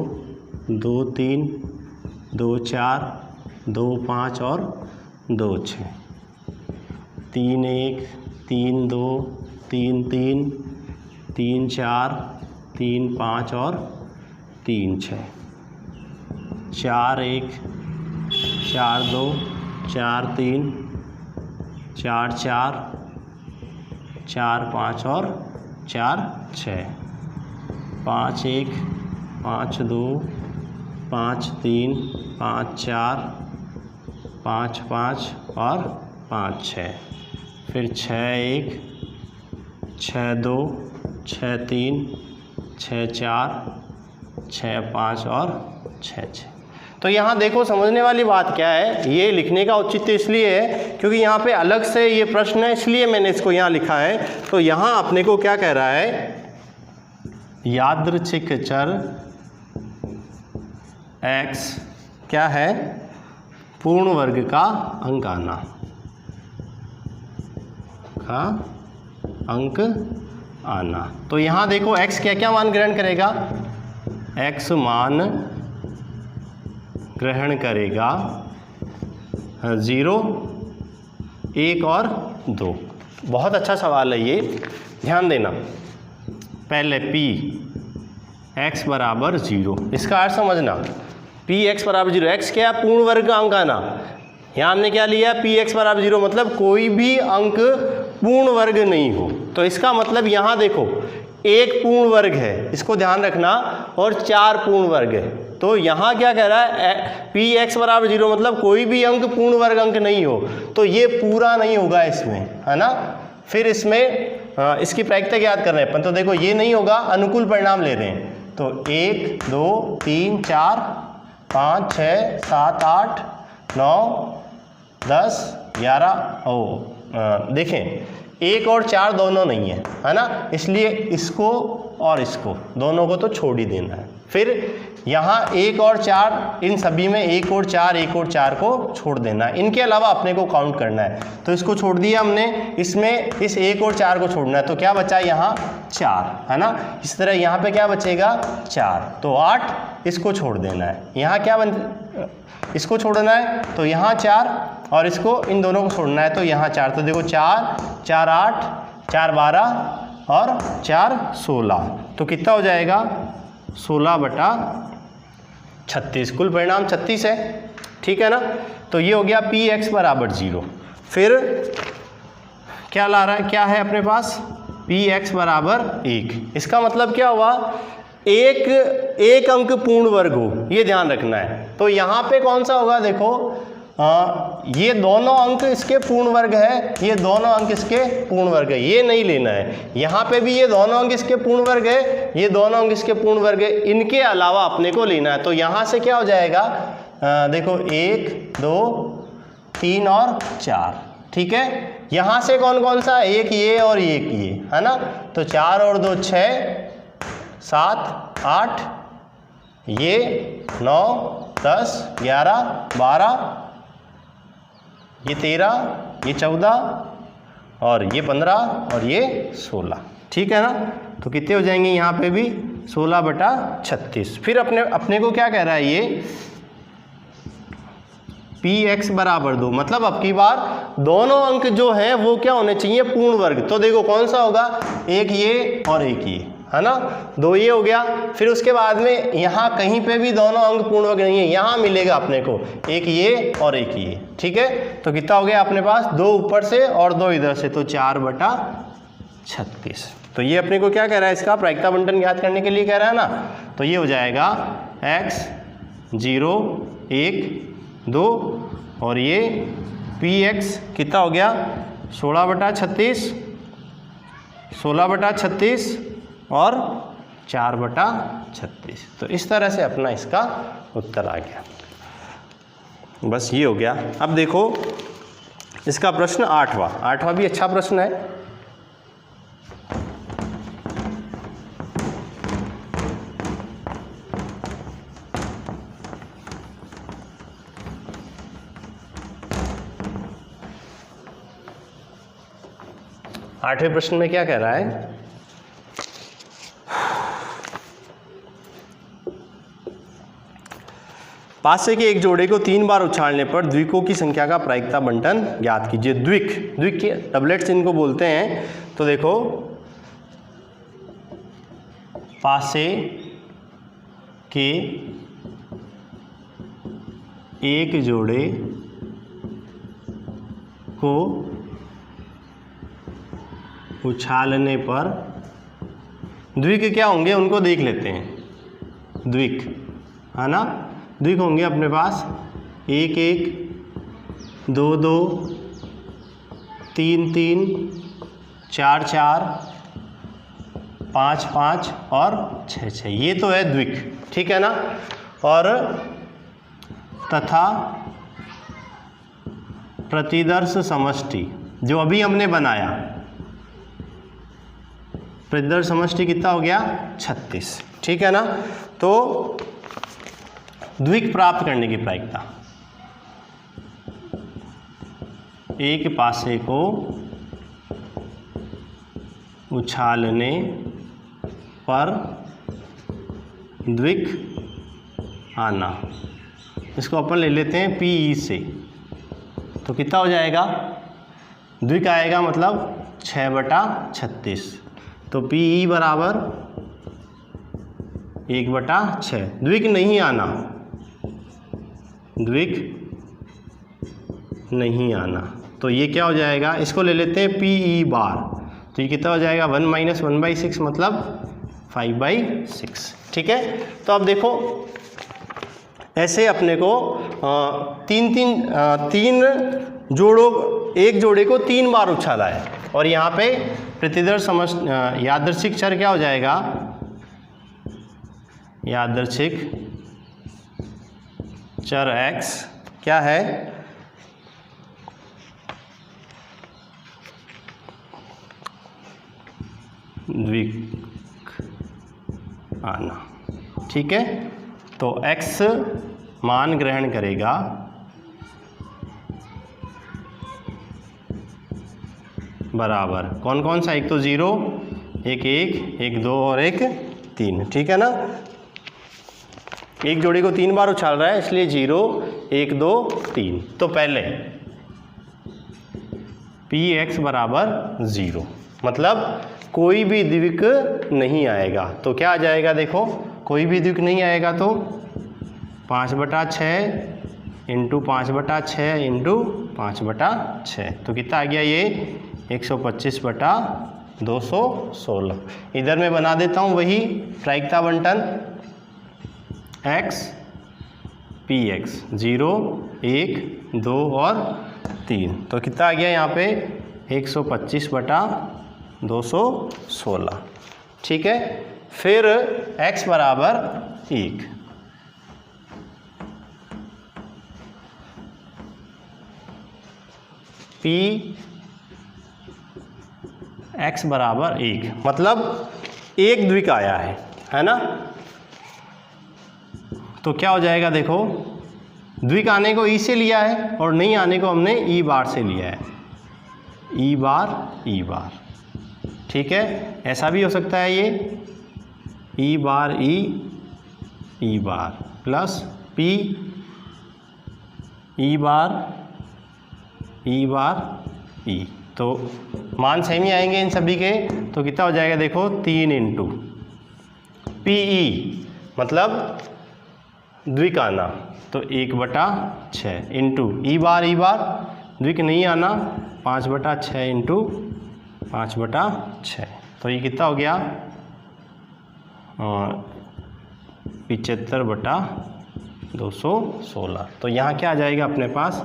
2 3 2 4 2 5 और 2 6 3 1 3 2 3 3 3 4 3 5 और 3 6 4 1 4 2 4 3 4 4 4 5 और 4 6 5 1 5 2 5 3 5 4 5 5 और 5 6, फिर 6 1 6 2 6 3 6 4 6 5 और 6 6। तो यहाँ देखो समझने वाली बात क्या है, ये लिखने का औचित्य इसलिए है क्योंकि यहाँ पे अलग से ये प्रश्न है, इसलिए मैंने इसको यहाँ लिखा है। तो यहाँ अपने को क्या कह रहा है, यादृच्छिक चर x क्या है, पूर्ण वर्ग का अंक आना तो यहाँ देखो x क्या क्या मान ग्रहण करेगा, x मान ग्रहण करेगा 0 1 और 2। बहुत अच्छा सवाल है ये, ध्यान देना। पहले p x बराबर 0, इसका अर्थ समझना, p x बराबर 0, x क्या है, पूर्ण वर्ग का अंक आना। यहाँ हमने क्या लिया, p x बराबर 0 मतलब कोई भी अंक पूर्ण वर्ग नहीं हो। तो इसका मतलब यहाँ देखो एक पूर्ण वर्ग है, इसको ध्यान रखना, और 4 पूर्ण वर्ग है। तो यहाँ क्या कह रहा है, पी एक्स बराबर 0 मतलब कोई भी अंक पूर्ण वर्ग अंक नहीं हो, तो ये पूरा नहीं होगा इसमें, है ना। फिर इसमें इसकी प्रायिकता याद कर रहे हैं अपन, तो देखो ये नहीं होगा, अनुकूल परिणाम ले रहे हैं। तो 1 2 3 4 5 6 7 8 9 10 11 देखें 1 और 4 दोनों नहीं है ना, इसलिए इसको और इसको दोनों को तो छोड़ ही देना है। फिर यहाँ 1 और 4, इन सभी में 1 और 4 1 और 4 को छोड़ देना है, इनके अलावा अपने को काउंट करना है। तो इसको छोड़ दिया हमने, इसमें इस 1 और 4 को छोड़ना है, तो क्या बचा यहाँ 4, है ना। इस तरह यहाँ पे क्या बचेगा 4, तो 8 इसको छोड़ देना है। यहाँ क्या इसको छोड़ना है, तो यहाँ 4 और इसको इन दोनों को छोड़ना है, तो यहाँ 4। तो देखो 4 4 8 4 12 और 4 16, तो कितना हो जाएगा 16/36। कुल परिणाम 36 है, ठीक है ना। तो ये हो गया पी एक्स बराबर 0। फिर क्या ला रहा है, क्या है अपने पास, पी एक्स बराबर 1। इसका मतलब क्या हुआ, एक अंक पूर्ण वर्ग हो, ये ध्यान रखना है। तो यहाँ पे कौन सा होगा, देखो ये दोनों अंक इसके पूर्ण वर्ग है, ये दोनों अंक इसके पूर्ण वर्ग है, ये नहीं लेना है। यहाँ पे भी ये दोनों अंक इसके पूर्ण वर्ग है, ये दोनों अंक इसके पूर्ण वर्ग है, इनके अलावा अपने को लेना है। तो यहाँ से क्या हो जाएगा, देखो 1 2 3 और 4, ठीक है। यहाँ से कौन कौन सा, एक ये और एक ये, है ना। तो 4 और 2 6 7 8 ये 9, 10, 11, 12, ये 13, ये 14 और ये 15 और ये 16। ठीक है ना। तो कितने हो जाएंगे यहाँ पे भी 16/36। फिर अपने को क्या कह रहा है ये px बराबर 2, मतलब अब की बार दोनों अंक जो हैं वो क्या होने चाहिए, पूर्ण वर्ग। तो देखो कौन सा होगा, एक ये और एक ये, है ना। 2 ये हो गया। फिर उसके बाद में यहाँ कहीं पे भी दोनों अंक पूर्ण वर्ग नहीं है, यहाँ मिलेगा अपने को एक ये और एक ये। ठीक है, तो कितना हो गया अपने पास, 2 ऊपर से और 2 इधर से, तो 4/36। तो ये अपने को क्या कह रहा है, इसका प्रायिकता बंटन ज्ञात करने के लिए कह रहा है ना। तो ये हो जाएगा x 0 1 2 और ये px कितना हो गया 16/36 और 4/36। तो इस तरह से अपना इसका उत्तर आ गया। बस ये हो गया। अब देखो इसका प्रश्न 8वां भी अच्छा प्रश्न है। आठवें प्रश्न में क्या कह रहा है, पासे के एक जोड़े को 3 बार उछालने पर द्विकों की संख्या का प्रायिकता बंटन ज्ञात कीजिए। द्विक के डबलेट्स इनको बोलते हैं। तो देखो पासे के एक जोड़े को उछालने पर द्विक क्या होंगे उनको देख लेते हैं। द्विक है ना, द्विक होंगे अपने पास 1 1 2 2 3 3 4 4 5 5 और 6 6, ये तो है द्विक। ठीक है ना। और तथा प्रतिदर्श समष्टि जो अभी हमने बनाया, प्रतिदर्श समष्टि कितना हो गया 36। ठीक है ना। तो द्विक प्राप्त करने की प्रायिकता, एक पासे को उछालने पर द्विक आना, इसको अपन ले लेते हैं PE से। तो कितना हो जाएगा, द्विक आएगा मतलब 6/36। तो PE बराबर 1/6। द्विक नहीं आना, द्विक नहीं आना, तो ये क्या हो जाएगा, इसको ले लेते हैं PE बार। तो ये कितना हो जाएगा 1 - 1/6 मतलब 5/6। ठीक है। तो अब देखो ऐसे अपने को तीन जोड़ों, एक जोड़े को 3 बार उछाला है और यहाँ पे प्रतिदर्श यादृच्छिक चर क्या हो जाएगा, यादृच्छिक चर x क्या है, द्विक आना। ठीक है। तो x मान ग्रहण करेगा बराबर कौन कौन सा, एक तो 0 1 1 1 2 और 1 3। ठीक है ना। एक जोड़ी को 3 बार उछाल रहा है इसलिए 0 1 2 3। तो पहले px बराबर 0, मतलब कोई भी द्विक नहीं आएगा। तो क्या आ जाएगा, देखो कोई भी द्विक नहीं आएगा तो 5/6 इंटू 5/6 इंटू 5/6। तो कितना आ गया ये 125/216। इधर मैं बना देता हूँ वही प्रायिकता बंटन, x px 0 1 2 और 3। तो कितना आ गया यहाँ पे 125/216। ठीक है। फिर x बराबर 1, x बराबर 1 मतलब एक द्विक आया है ना। तो क्या हो जाएगा, देखो द्विक आने को ई से लिया है और नहीं आने को हमने ई बार से लिया है, ई बार। ठीक है, ऐसा भी हो सकता है ये ई बार प्लस पी ई बार ई। तो मान सेम ही आएंगे इन सभी के। तो कितना हो जाएगा, देखो 3 इंटू पी ई मतलब द्विक आना, तो 1/6 इंटू ई बार द्विक नहीं आना 5/6 इंटू 5/6। तो ये कितना हो गया 75/216। तो यहाँ क्या आ जाएगा अपने पास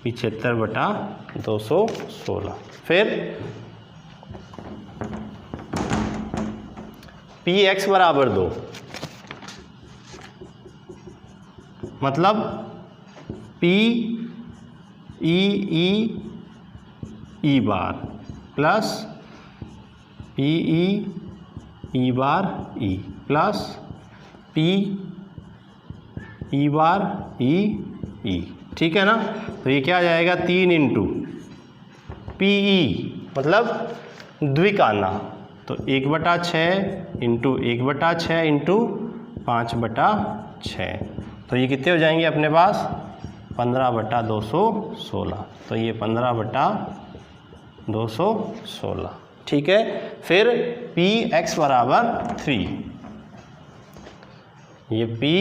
75/216। फिर पी एक्स बराबर 2 मतलब पी ई बार प्लस पी ई बार ई प्लस पी ई बार ई। ठीक है ना। तो ये क्या आ जाएगा 3 इंटू पी ई मतलब द्विक आना, तो 1/6 इंटू 1/6 इंटू 5/6। तो ये कितने हो जाएंगे अपने पास 15/216। तो ये 15/216। ठीक है। फिर पी एक्स बराबर 3, ये पी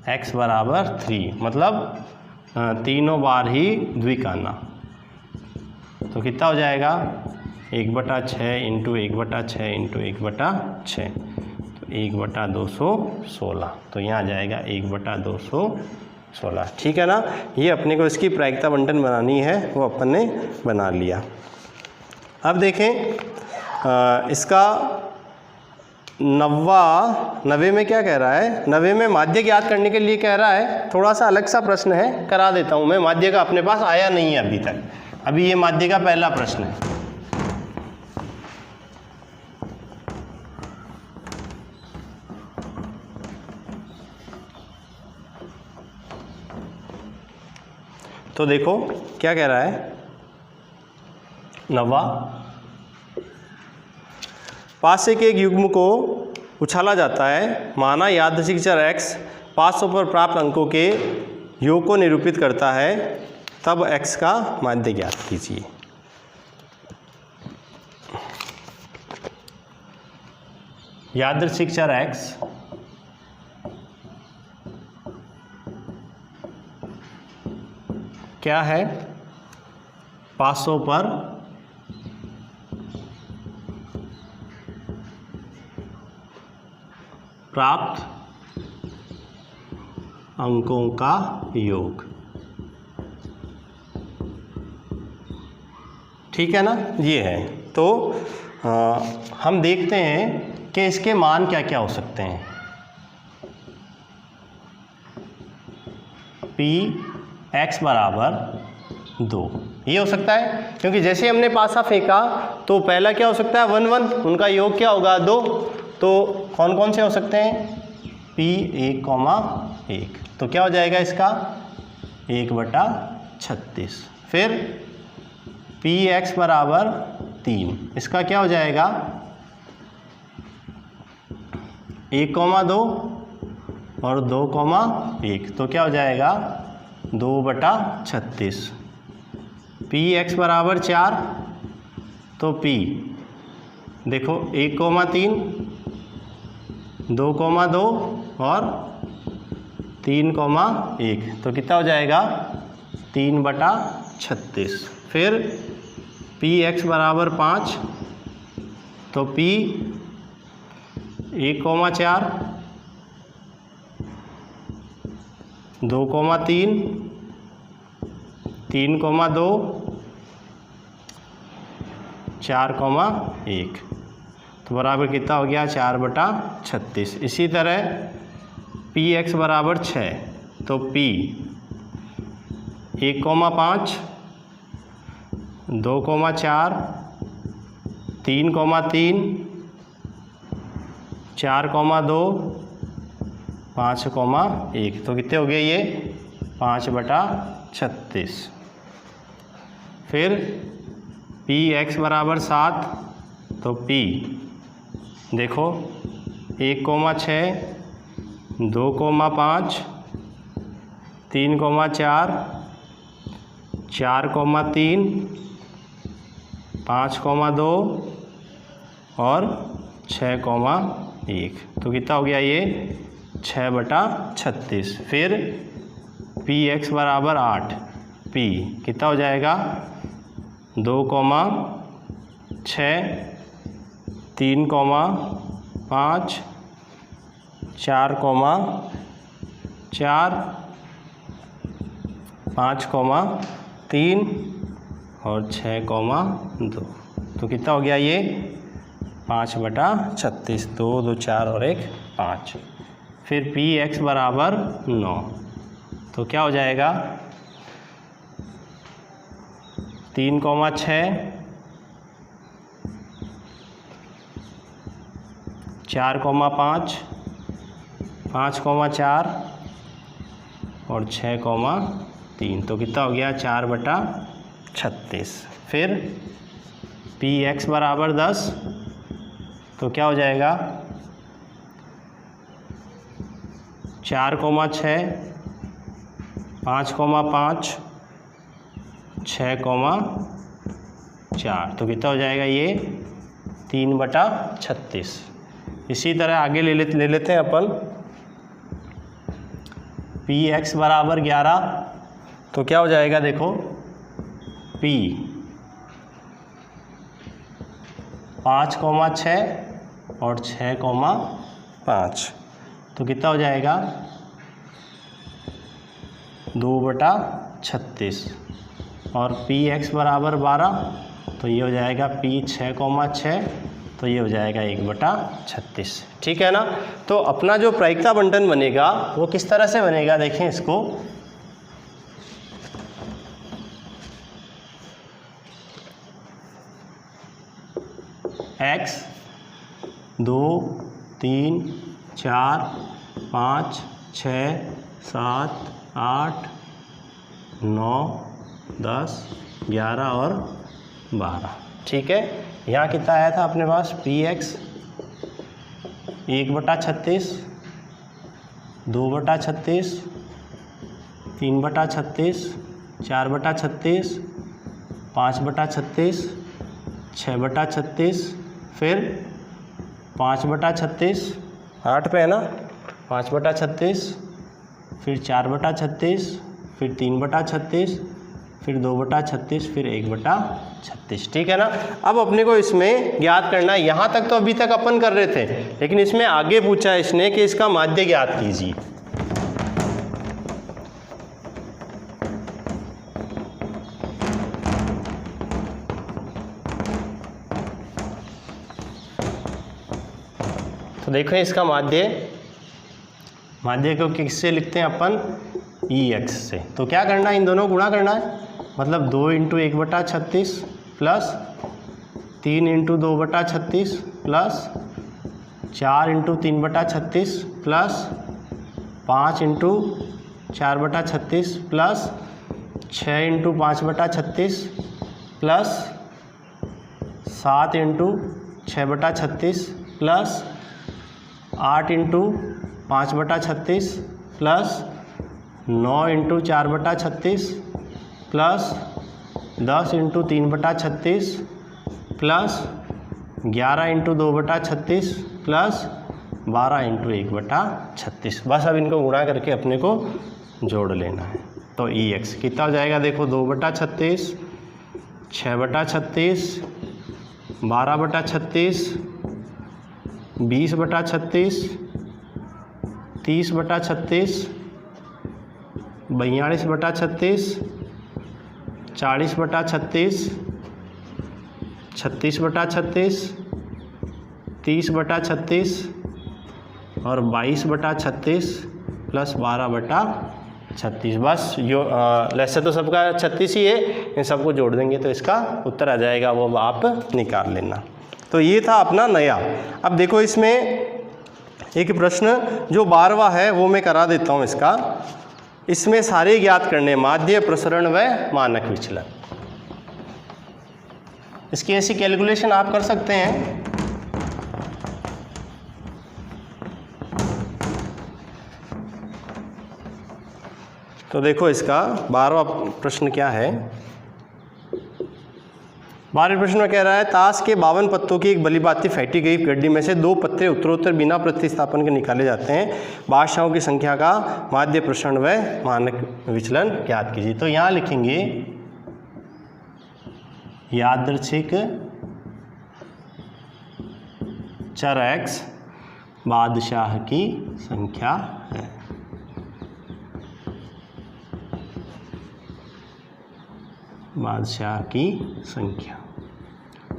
एक्स बराबर 3 मतलब तीनों बार ही द्विक आना। तो कितना हो जाएगा 1/6 इंटू 1/6 इंटू 1/6, तो 1/216। तो यहाँ आ जाएगा 1/216। ठीक है ना। ये अपने को इसकी प्रायिकता बंटन बनानी है, वो अपन ने बना लिया। अब देखें इसका 90 में क्या कह रहा है, 90 में माध्य ज्ञात करने के लिए कह रहा है। थोड़ा सा अलग सा प्रश्न है, करा देता हूँ मैं। माध्य का अपने पास आया नहीं है अभी तक, अभी ये माध्य का पहला प्रश्न है। तो देखो क्या कह रहा है 90 पास से के एक युग्म को उछाला जाता है, माना यादृच्छिक चर x 500 पर प्राप्त अंकों के योग को निरूपित करता है, तब x का माध्य ज्ञात कीजिए। यादृच्छिक चर x क्या है 500 पर प्राप्त अंकों का योग। ठीक है ना, ये है। तो हम देखते हैं कि इसके मान क्या क्या हो सकते हैं। पी एक्स बराबर 2 ये हो सकता है, क्योंकि जैसे हमने पासा फेंका तो पहला क्या हो सकता है 1 1, उनका योग क्या होगा 2। तो कौन कौन से हो सकते हैं P 1,1, तो क्या हो जाएगा इसका 1/36। फिर पी एक्स बराबर 3, इसका क्या हो जाएगा 1,2 और 2,1, तो क्या हो जाएगा 2/36। पी एक्स बराबर 4, तो P देखो 1,3, 2,2 और 3,1, तो कितना हो जाएगा 3/36। फिर पी एक्स बराबर 5, तो P 1,4, 2,3, 3,2, 4,1, तो बराबर कितना हो गया 4/36। इसी तरह पी एक्स बराबर 6, तो P 1,5, 2,4, 3,3, 4,2, 5,1। तो कितने हो गए ये 5/36। फिर px बराबर 7, तो p देखो 1,6, 2,5, 3,4, 4,3, 5,2 और 6,1। तो कितना हो गया ये 6/36। फिर px बराबर 8, p कितना हो जाएगा 2,6, 3,5, 4,4, 5,3 और 6,2। तो कितना हो गया ये 5/36। 2, 2, 4 और 1 5। फिर px बराबर 9, तो क्या हो जाएगा 3,6, 4,5, 5,4 और 6,3। तो कितना हो गया 4/36। फिर px बराबर 10, तो क्या हो जाएगा 4,6, 5,5, 6,4। तो कितना हो जाएगा ये 3/36। इसी तरह आगे ले लेते हैं अपन px बराबर 11, तो क्या हो जाएगा देखो p 5,6 और 6,5। तो कितना हो जाएगा 2/36। और px बराबर 12, तो ये हो जाएगा p 6,6, तो ये हो जाएगा 1/36। ठीक है ना। तो अपना जो प्रायिकता बंटन बनेगा वो किस तरह से बनेगा, देखें इसको। x 2, 3, 4, 5, 6, 7, 8, 9, 10, 11 और 12। ठीक है। यहाँ कितना आया था अपने पास px 1/36, 2/36, 3/36, 4/36, 5/36, 6/36, फिर 5/36, 8 पे है ना, 5/36, फिर 4/36, फिर 3/36, फिर 2/36, फिर 1/36। ठीक है ना। अब अपने को इसमें ज्ञात करना है। यहाँ तक तो अभी तक अपन कर रहे थे, लेकिन इसमें आगे पूछा है इसने कि इसका माध्य ज्ञात कीजिए। तो देखो इसका माध्य को किससे लिखते हैं अपन, EX से। तो क्या करना है, इन दोनों को गुणा करना है। मतलब 2 × 1/36 plus 3 × 2/36 plus 4 × 3/36 plus 5 × 4/36 plus 6 × 5/36 plus 7 × 6/36 plus 8 × 5/36 plus 9 × 4/36 plus 10 × 3/36 plus 11 × 2/36 plus 12 × 1/36। बस अब इनको गुणा करके अपने को जोड़ लेना है। तो EX कितना हो जाएगा, देखो 2/36, 6/36, 12/36, 20/36, 30/36, 42/36, 40/36, 36/36, 30/36 और 22/36 प्लस 12/36। बस जो वैसे तो सबका 36 ही है, इन सबको जोड़ देंगे तो इसका उत्तर आ जाएगा, वो आप निकाल लेना। तो ये था अपना नया। अब देखो इसमें एक प्रश्न जो 12वां है वो मैं करा देता हूँ इसका। इसमें सारे ज्ञात करने, माध्य, प्रसरण व मानक विचलन। इसकी ऐसी कैलकुलेशन आप कर सकते हैं। तो देखो इसका 12वां प्रश्न क्या है। 12वें प्रश्न में कह रहा है ताश के 52 पत्तों की एक भलीभांति फेंटी गई गड्डी में से 2 पत्ते उत्तरोत्तर बिना प्रतिस्थापन के निकाले जाते हैं। बादशाहों की संख्या का माध्य, प्रसरण व मानक विचलन ज्ञात कीजिए। तो यहाँ लिखेंगे यादृच्छिक चर x बादशाह की संख्या है। बादशाह की संख्या,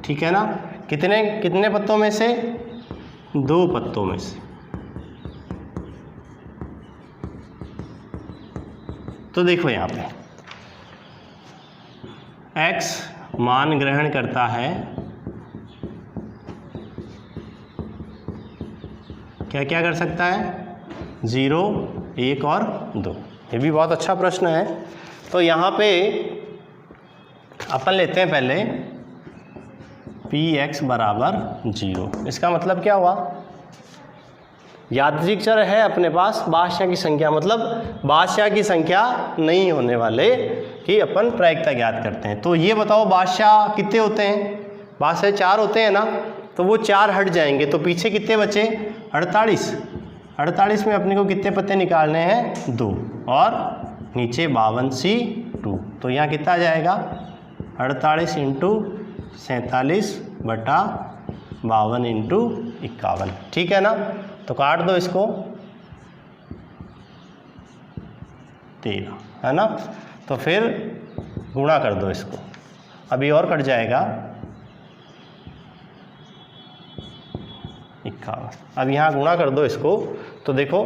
ठीक है ना। कितने कितने पत्तों में से? 2 पत्तों में से। तो देखो यहाँ पे x मान ग्रहण करता है, क्या क्या कर सकता है? 0, 1 और 2। ये भी बहुत अच्छा प्रश्न है। तो यहाँ पे अपन लेते हैं पहले px बराबर 0। इसका मतलब क्या हुआ? यादृच्छिक चर है अपने पास बादशाह की संख्या, मतलब बादशाह की संख्या नहीं होने वाले की अपन प्रायिकता ज्ञात करते हैं। तो ये बताओ बादशाह कितने होते हैं? बादशाह 4 होते हैं ना, तो वो 4 हट जाएंगे तो पीछे कितने बचे? 48। 48 में अपने को कितने पत्ते निकालने हैं? 2 और नीचे 52c2। तो यहाँ कितना आ जाएगा? 48 इंटू 47 बटा 52 इंटू 51, ठीक है ना। तो काट दो इसको, 13 है ना। तो फिर गुणा कर दो इसको, अभी और कट जाएगा 51। अब यहाँ गुणा कर दो इसको, तो देखो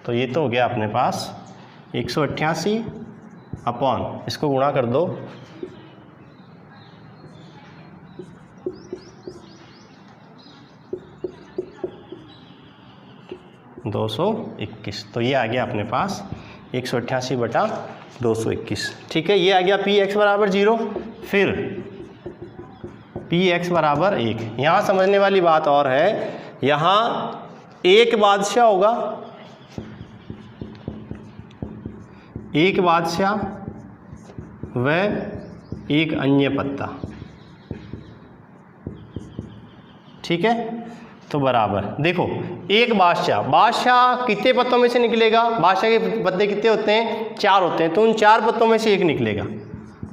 तो ये तो हो गया अपने पास 188 अपॉन, इसको गुणा कर दो 221। तो ये आ गया अपने पास 188 बटा 221, ठीक है। ये आ गया px बराबर 0। फिर px बराबर 1। यहाँ समझने वाली बात और है, यहाँ एक बादशाह होगा, एक बादशाह व एक अन्य पत्ता, ठीक है। तो बराबर देखो एक बादशाह कितने पत्तों में से निकलेगा? बादशाह के पत्ते कितने होते हैं? 4 होते हैं, तो उन 4 पत्तों में से एक निकलेगा।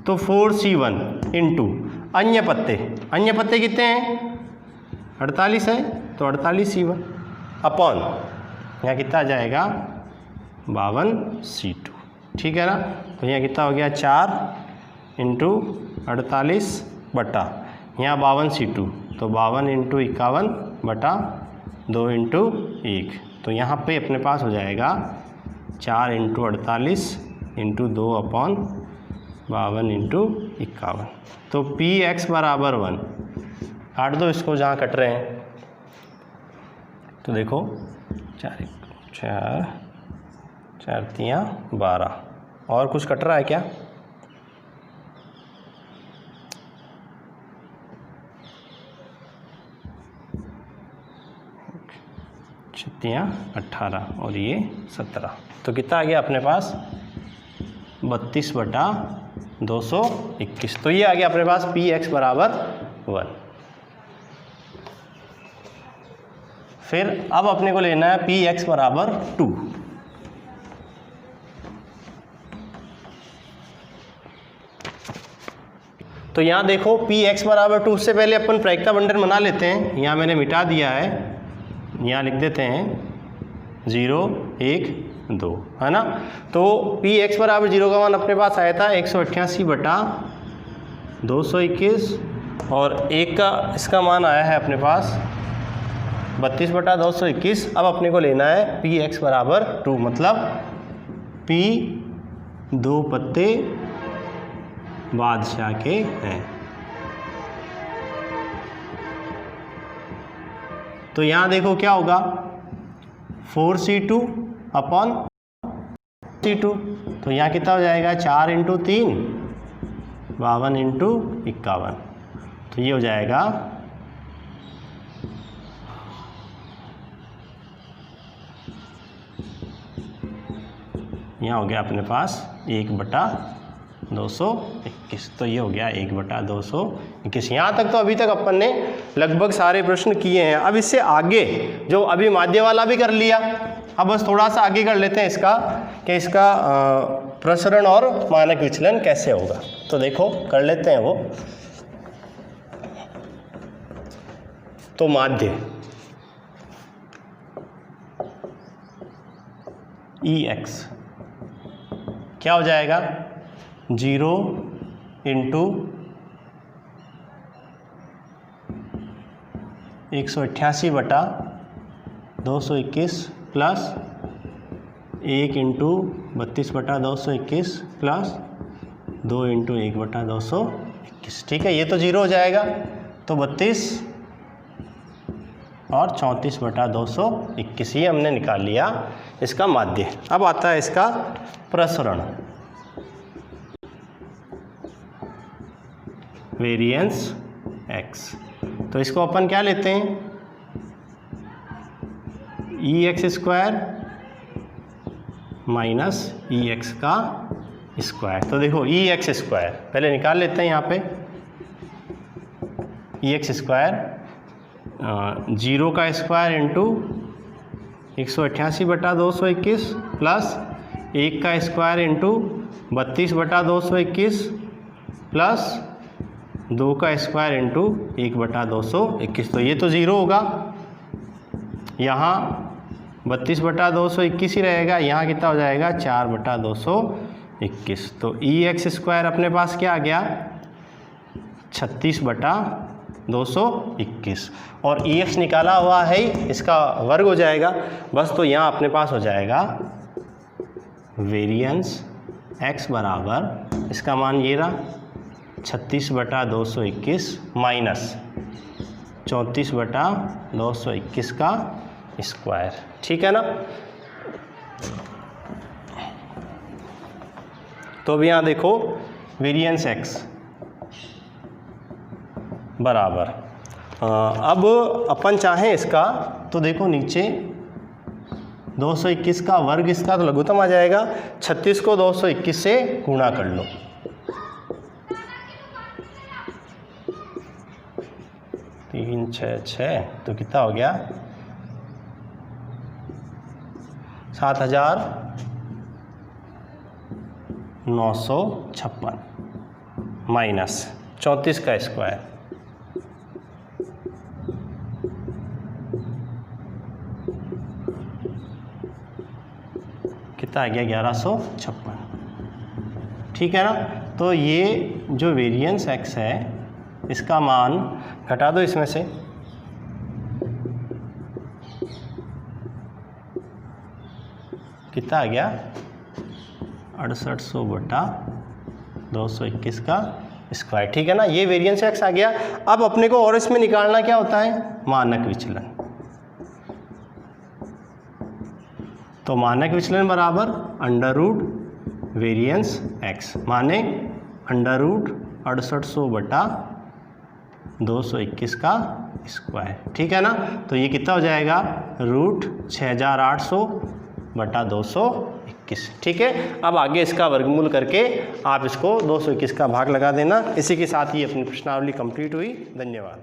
तो 4c1 इंटू अन्य पत्ते कितने हैं? 48 है, तो 48c1 अपॉन यहाँ कितना आ जाएगा? 52c2, ठीक है ना। तो यहाँ कितना हो गया? 4 इंटू 48 बटा यहाँ 52c2, तो 52 इंटू 51 बटा 2 इंटू 1। तो यहाँ पे अपने पास हो जाएगा 4 इंटू 48 इंटू 2 अपॉन 52 इंटू 51। तो px बराबर 1। काट दो इसको जहाँ कट रहे हैं। तो देखो 4 3 12। और कुछ कट रहा है क्या? छत्तियाँ 18 और ये 17। तो कितना आ गया अपने पास? 32 बटा 221। तो ये आ गया अपने पास px बराबर 1। फिर अब अपने को लेना है px बराबर 2। तो यहाँ देखो px बराबर 2 से पहले अपन प्रायिकता बंटन बना लेते हैं। यहाँ मैंने मिटा दिया है, यहाँ लिख देते हैं 0 1 2, है ना। तो px बराबर 0 का मान अपने पास आया था 188 बटा 221 और 1 का इसका मान आया है अपने पास 32 बटा 221। अब अपने को लेना है px बराबर 2, मतलब p 2 पत्ते बादशाह के हैं। तो यहाँ देखो क्या होगा 4c2 अपॉन c2, तो यहाँ कितना हो जाएगा 4 × 3 52 × 51, तो ये हो जाएगा यहाँ हो गया अपने पास 1/221, तो ये हो गया 1/221। यहाँ तक तो अभी तक अपन ने लगभग सारे प्रश्न किए हैं। अब इससे आगे जो अभी माध्य वाला भी कर लिया, अब बस थोड़ा सा आगे कर लेते हैं इसका कि इसका प्रसरण और मानक विचलन कैसे होगा। तो देखो कर लेते हैं वो। तो माध्य EX क्या हो जाएगा 0 × 188/221 प्लस 1 × 32/221 प्लस 2 × 1/221। ठीक है, ये तो 0 हो जाएगा, तो 32 और 34/221 ये हमने निकाल लिया इसका माध्य। अब आता है इसका प्रसरण, वेरिएंस x। तो इसको अपन क्या लेते हैं EX² माइनस EX का स्क्वायर। तो देखो EX² पहले निकाल लेते हैं यहाँ पे, EX² 0 का स्क्वायर इंटू 188/221 प्लस 1 का स्क्वायर इंटू 32/221 प्लस 2 का स्क्वायर इंटू 1/221। तो ये तो 0 होगा, यहाँ 32/221 ही रहेगा, यहाँ कितना हो जाएगा 4/221। तो EX² अपने पास क्या आ गया 36/221, और EX निकाला हुआ है इसका वर्ग हो जाएगा बस। तो यहाँ अपने पास हो जाएगा वेरिएंस x बराबर, इसका मान ये रहा 36/221 माइनस 34/221 का स्क्वायर। ठीक है ना। तो अब यहाँ देखो वेरिएंस x बराबर, अब अपन चाहें इसका, तो देखो नीचे 221 का वर्ग इसका तो लघुत्तम आ जाएगा, 36 को 221 से गुणा कर लो, तीन 6 6, तो कितना हो गया 7956 माइनस 34 का स्क्वायर, कितना आ गया 1156। ठीक है ना। तो ये जो वेरिएंस x है इसका मान घटा दो इसमें से, कितना आ गया 6800/221 का स्क्वायर। ठीक है ना, ये वेरिएंस x आ गया। अब अपने को और इसमें निकालना क्या होता है मानक विचलन। तो मानक विचलन बराबर अंडर रूट वेरिएंस x, माने अंडर रूट 6800/221 का स्क्वायर। ठीक है ना। तो ये कितना हो जाएगा √6800/221। ठीक है। अब आगे इसका वर्गमूल करके आप इसको 221 का भाग लगा देना। इसी के साथ ही अपनी प्रश्नावली कंप्लीट हुई। धन्यवाद।